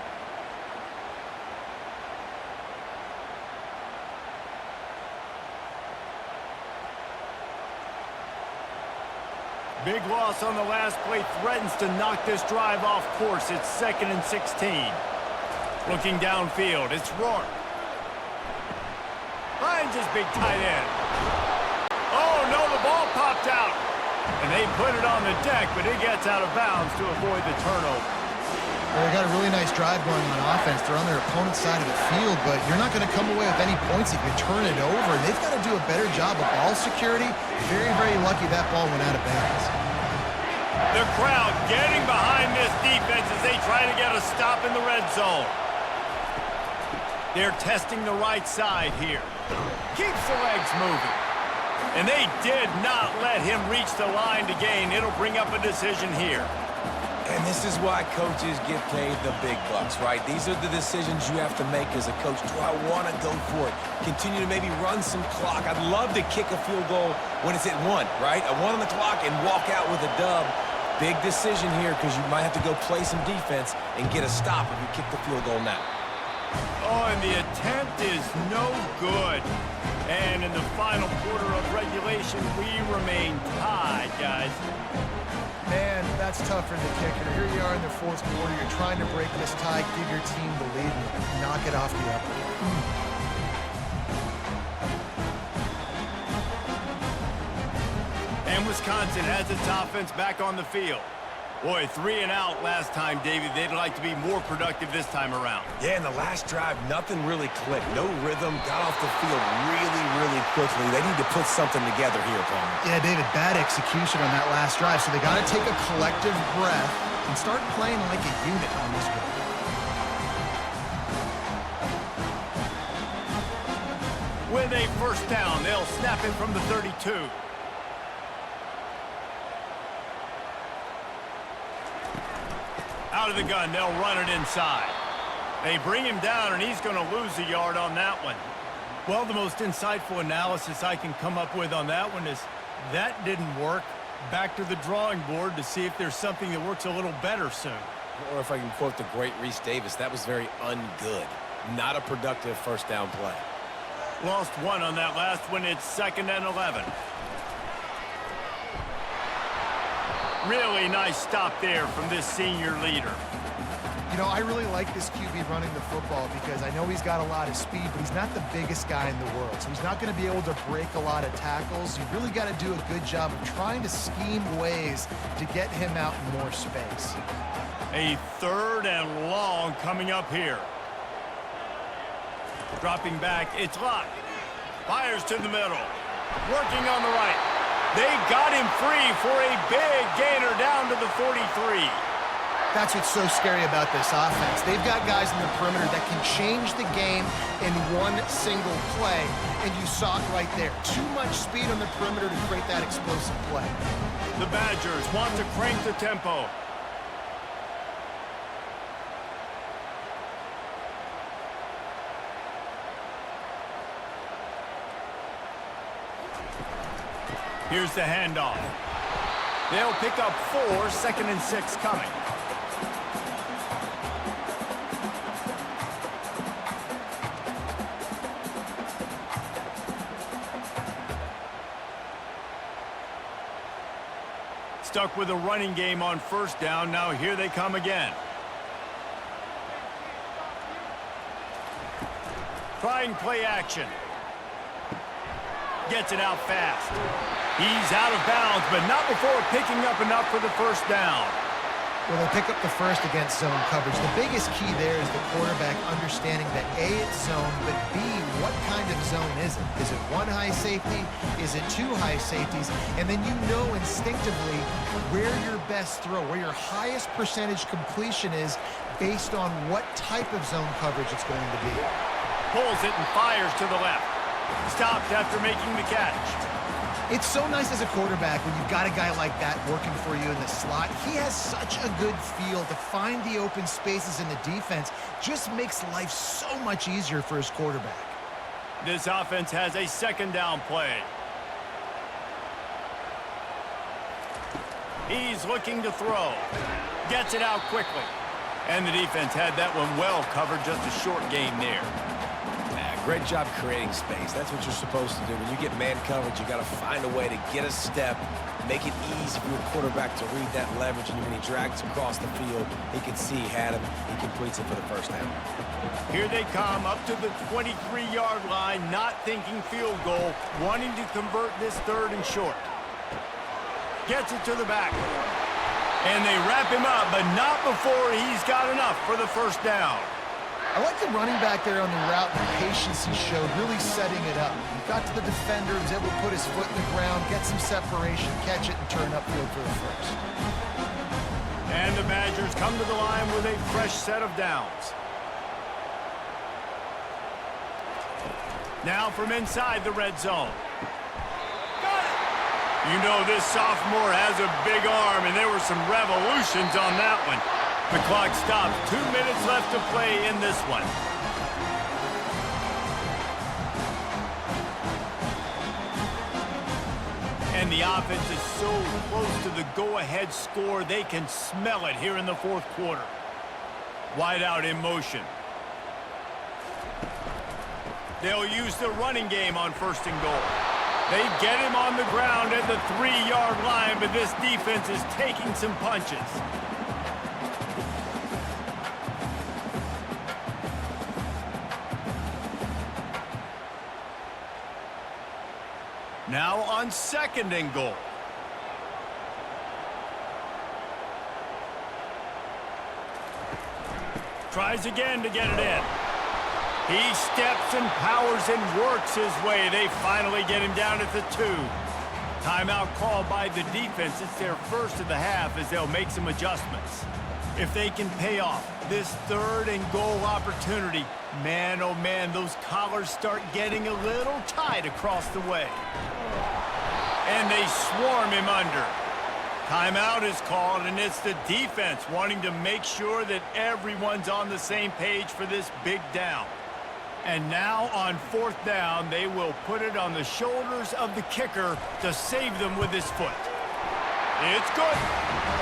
Big loss on the last play threatens to knock this drive off course. It's 2nd and 16. Looking downfield, it's Rourke. Finds his big tight end. Oh, no, the ball popped out. And they put it on the deck, but it gets out of bounds to avoid the turnover. Well, they got a really nice drive going on offense. They're on their opponent's side of the field, but you're not going to come away with any points if you turn it over. They've got to do a better job of ball security. Very, very lucky that ball went out of bounds. The crowd getting behind this defense as they try to get a stop in the red zone. They're testing the right side here. Keeps the legs moving. And they did not let him reach the line to gain. It'll bring up a decision here. And this is why coaches get paid the big bucks, right? These are the decisions you have to make as a coach. Do I want to go for it? Continue to maybe run some clock. I'd love to kick a field goal when it's at 1, right? A 1 on the clock and walk out with a dub. Big decision here because you might have to go play some defense and get a stop if you kick the field goal now. Oh, and the attempt is no good. And in the final quarter of regulation, we remain tied, guys. Man, that's tough for the kicker. Here you are in the 4th quarter. You're trying to break this tie, give your team the lead, and knock it off the upper. And Wisconsin has its offense back on the field. Boy, 3 and out last time, Davey. They'd like to be more productive this time around. Yeah, in the last drive, nothing really clicked. No rhythm, got off the field really, really quickly. They need to put something together here, Palmer. Yeah, David, bad execution on that last drive, so they got to take a collective breath and start playing like a unit on this drive. With a first down, they'll snap him from the 32. Out of the gun, they'll run it inside. They bring him down, and he's going to lose a yard on that one. Well, the most insightful analysis I can come up with on that one is That didn't work. Back to the drawing board to see if there's something that works a little better soon. Or if I can quote the great Reese Davis, that was very ungood. Not a productive first down play. Lost one on that last one. It's 2nd and 11. Really nice stop there from this senior leader. You know, I really like this QB running the football because I know he's got a lot of speed, but he's not the biggest guy in the world. So he's not going to be able to break a lot of tackles. You really got to do a good job of trying to scheme ways to get him out in more space. A 3rd and long coming up here. Dropping back, it's locked. Fires to the middle. Working on the right. They got him free for a big gainer down to the 43. That's what's so scary about this offense. They've got guys in the perimeter that can change the game in one single play, and you saw it right there. Too much speed on the perimeter to create that explosive play. The Badgers want to crank the tempo. Here's the handoff. They'll pick up 4, 2nd and 6 coming. Stuck with a running game on 1st down. Now here they come again. Trying play action. Gets it out fast. He's out of bounds, but not before picking up enough for the 1st down. Well, they pick up the first against zone coverage. The biggest key there is the quarterback understanding that A, it's zone, but B, what kind of zone is it? Is it 1 high safety? Is it 2 high safeties? And then you know instinctively where your best throw, where your highest percentage completion is based on what type of zone coverage it's going to be. Pulls it and fires to the left. Stopped after making the catch. It's so nice as a quarterback when you've got a guy like that working for you in the slot. He has such a good feel to find the open spaces in the defense. Just makes life so much easier for his quarterback. This offense has a 2nd down play. He's looking to throw. Gets it out quickly. And the defense had that one well covered, just a short gain there. Great job creating space. That's what you're supposed to do. When you get man coverage, you got to find a way to get a step, make it easy for your quarterback to read that leverage, and when he drags across the field, he can see he had him. He completes it for the 1st down. Here they come up to the 23-yard line, not thinking field goal, wanting to convert this 3rd and short. Gets it to the back. And they wrap him up, but not before he's got enough for the 1st down. I like the running back there on the route and the patience he showed, really setting it up. He got to the defender, was able to put his foot in the ground, get some separation, catch it, and turn upfield for the 1st. And the Badgers come to the line with a fresh set of downs. Now from inside the red zone. Got it! You know this sophomore has a big arm, and there were some revolutions on that one. The clock stops. 2 minutes left to play in this one. And the offense is so close to the go-ahead score, they can smell it here in the 4th quarter. Wide out in motion. They'll use the running game on 1st and goal. They get him on the ground at the 3-yard line, but this defense is taking some punches. Now on 2nd and goal. Tries again to get it in. He steps and powers and works his way. They finally get him down at the 2. Timeout called by the defense. It's their 1st of the half as they'll make some adjustments. If they can pay off this 3rd and goal opportunity, man, oh man, those collars start getting a little tight across the way. And they swarm him under. Timeout is called, and it's the defense wanting to make sure that everyone's on the same page for this big down. And now on fourth down, they will put it on the shoulders of the kicker to save them with his foot. It's good.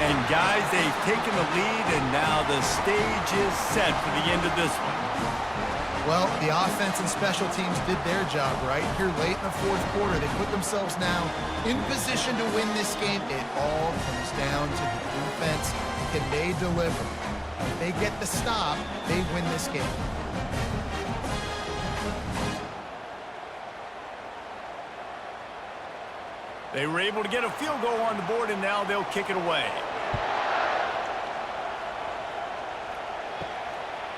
And guys, they've taken the lead, and now the stage is set for the end of this one. Well, the offense and special teams did their job, right? Here late in the fourth quarter, they put themselves now in position to win this game. It all comes down to the defense. Can they deliver? If they get the stop, they win this game. They were able to get a field goal on the board, and now they'll kick it away.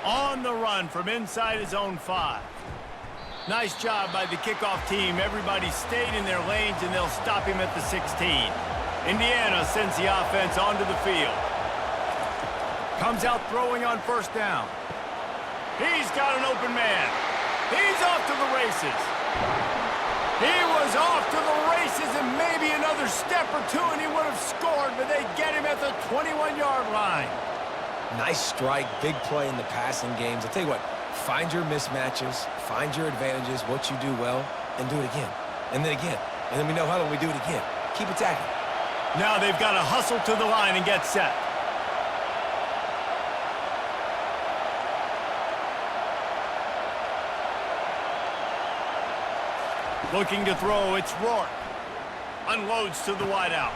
On the run from inside his own 5. Nice job by the kickoff team. Everybody stayed in their lanes, and they'll stop him at the 16. Indiana sends the offense onto the field. Comes out throwing on first down. He's got an open man. He's off to the races. He was off to the races, and maybe another step or two, and he would have scored, but they get him at the 21-yard line. Nice strike, big play in the passing games. I'll tell you what, find your mismatches, find your advantages, what you do well, and do it again. And then again. And then we know how do we do it again. Keep attacking. Now they've got to hustle to the line and get set. Looking to throw, it's Rourke. Unloads to the wideout.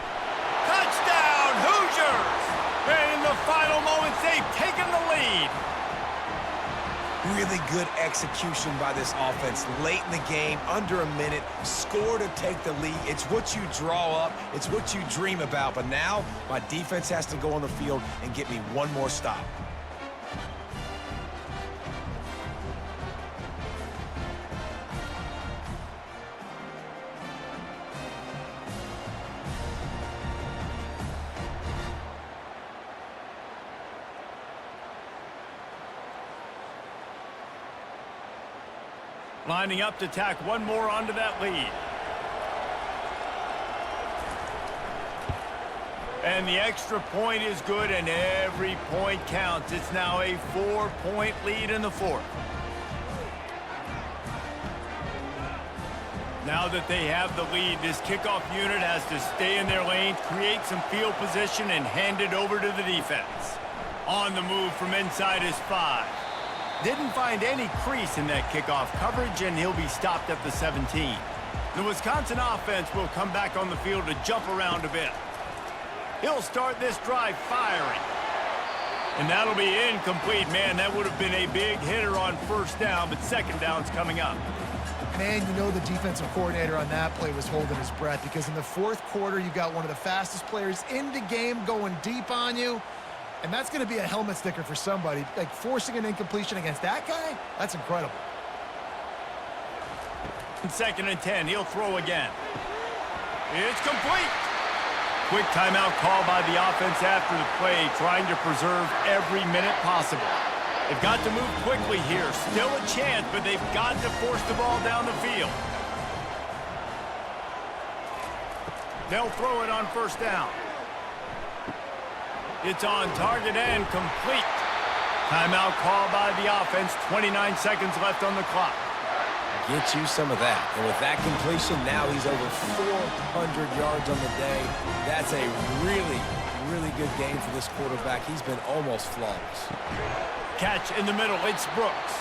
Touchdown, Hoosiers! And in the final moments, they've taken the lead. Really good execution by this offense. Late in the game, under a minute, score to take the lead. It's what you draw up. It's what you dream about. But now, my defense has to go on the field and get me one more stop. Lining up to tack one more onto that lead. And the extra point is good, and every point counts. It's now a 4-point lead in the fourth. Now that they have the lead, this kickoff unit has to stay in their lane, create some field position, and hand it over to the defense. On the move from inside his 5. Didn't find any crease in that kickoff coverage, and he'll be stopped at the 17. The Wisconsin offense will come back on the field to jump around a bit. He'll start this drive firing. And that'll be incomplete. Man, that would have been a big hitter on first down, but second down's coming up. Man, you know the defensive coordinator on that play was holding his breath, because in the fourth quarter, you got one of the fastest players in the game going deep on you. And that's going to be a helmet sticker for somebody. Like, forcing an incompletion against that guy, that's incredible. Second and 10, he'll throw again. It's complete. Quick timeout call by the offense after the play, trying to preserve every minute possible. They've got to move quickly here. Still a chance, but they've got to force the ball down the field. They'll throw it on first down. It's on target and complete. Timeout call by the offense. 29 seconds left on the clock. Get you some of that. And with that completion, now he's over 400 yards on the day. That's a really, really good game for this quarterback. He's been almost flawless. Catch in the middle. It's Brooks.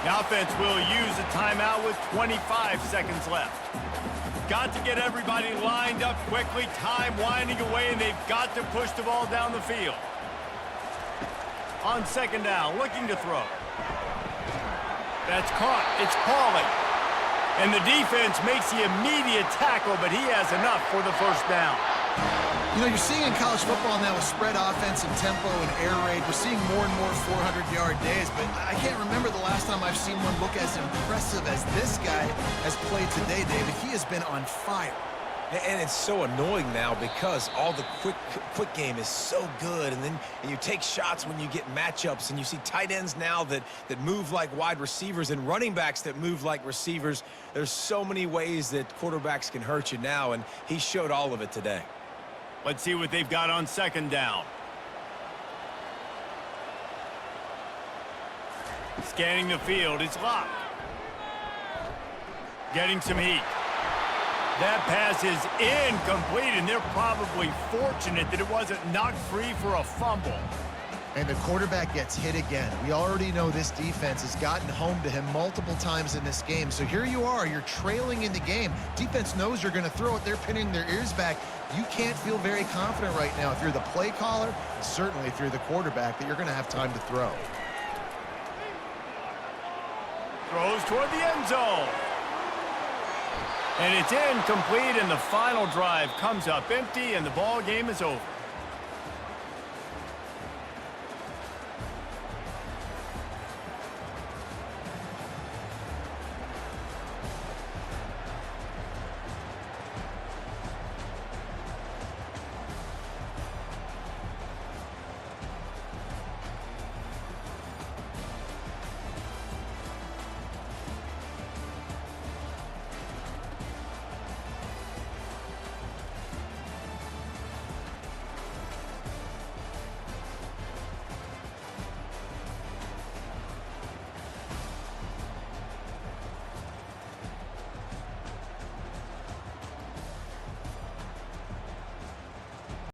The offense will use a timeout with 25 seconds left. Got to get everybody lined up quickly. Time winding away, and they've got to push the ball down the field. On second down, looking to throw. That's caught. It's Pauly. And the defense makes the immediate tackle, but he has enough for the first down. You know, you're seeing in college football now with spread offense and tempo and air raid, we're seeing more and more 400-yard days, but I can't remember the last time I've seen one look as impressive as this guy has played today, David. He has been on fire. And it's so annoying now because all the quick game is so good, and then you take shots when you get matchups, and you see tight ends now that move like wide receivers and running backs that move like receivers. There's so many ways that quarterbacks can hurt you now, and he showed all of it today. Let's see what they've got on second down. Scanning the field, it's locked. Getting some heat. That pass is incomplete, and they're probably fortunate that it wasn't knocked free for a fumble. And the quarterback gets hit again. We already know this defense has gotten home to him multiple times in this game. So here you are, you're trailing in the game. Defense knows you're going to throw it. They're pinning their ears back. You can't feel very confident right now if you're the play caller, and certainly if you're the quarterback, that you're going to have time to throw. Throws toward the end zone. And it's incomplete, and the final drive comes up empty, and the ball game is over.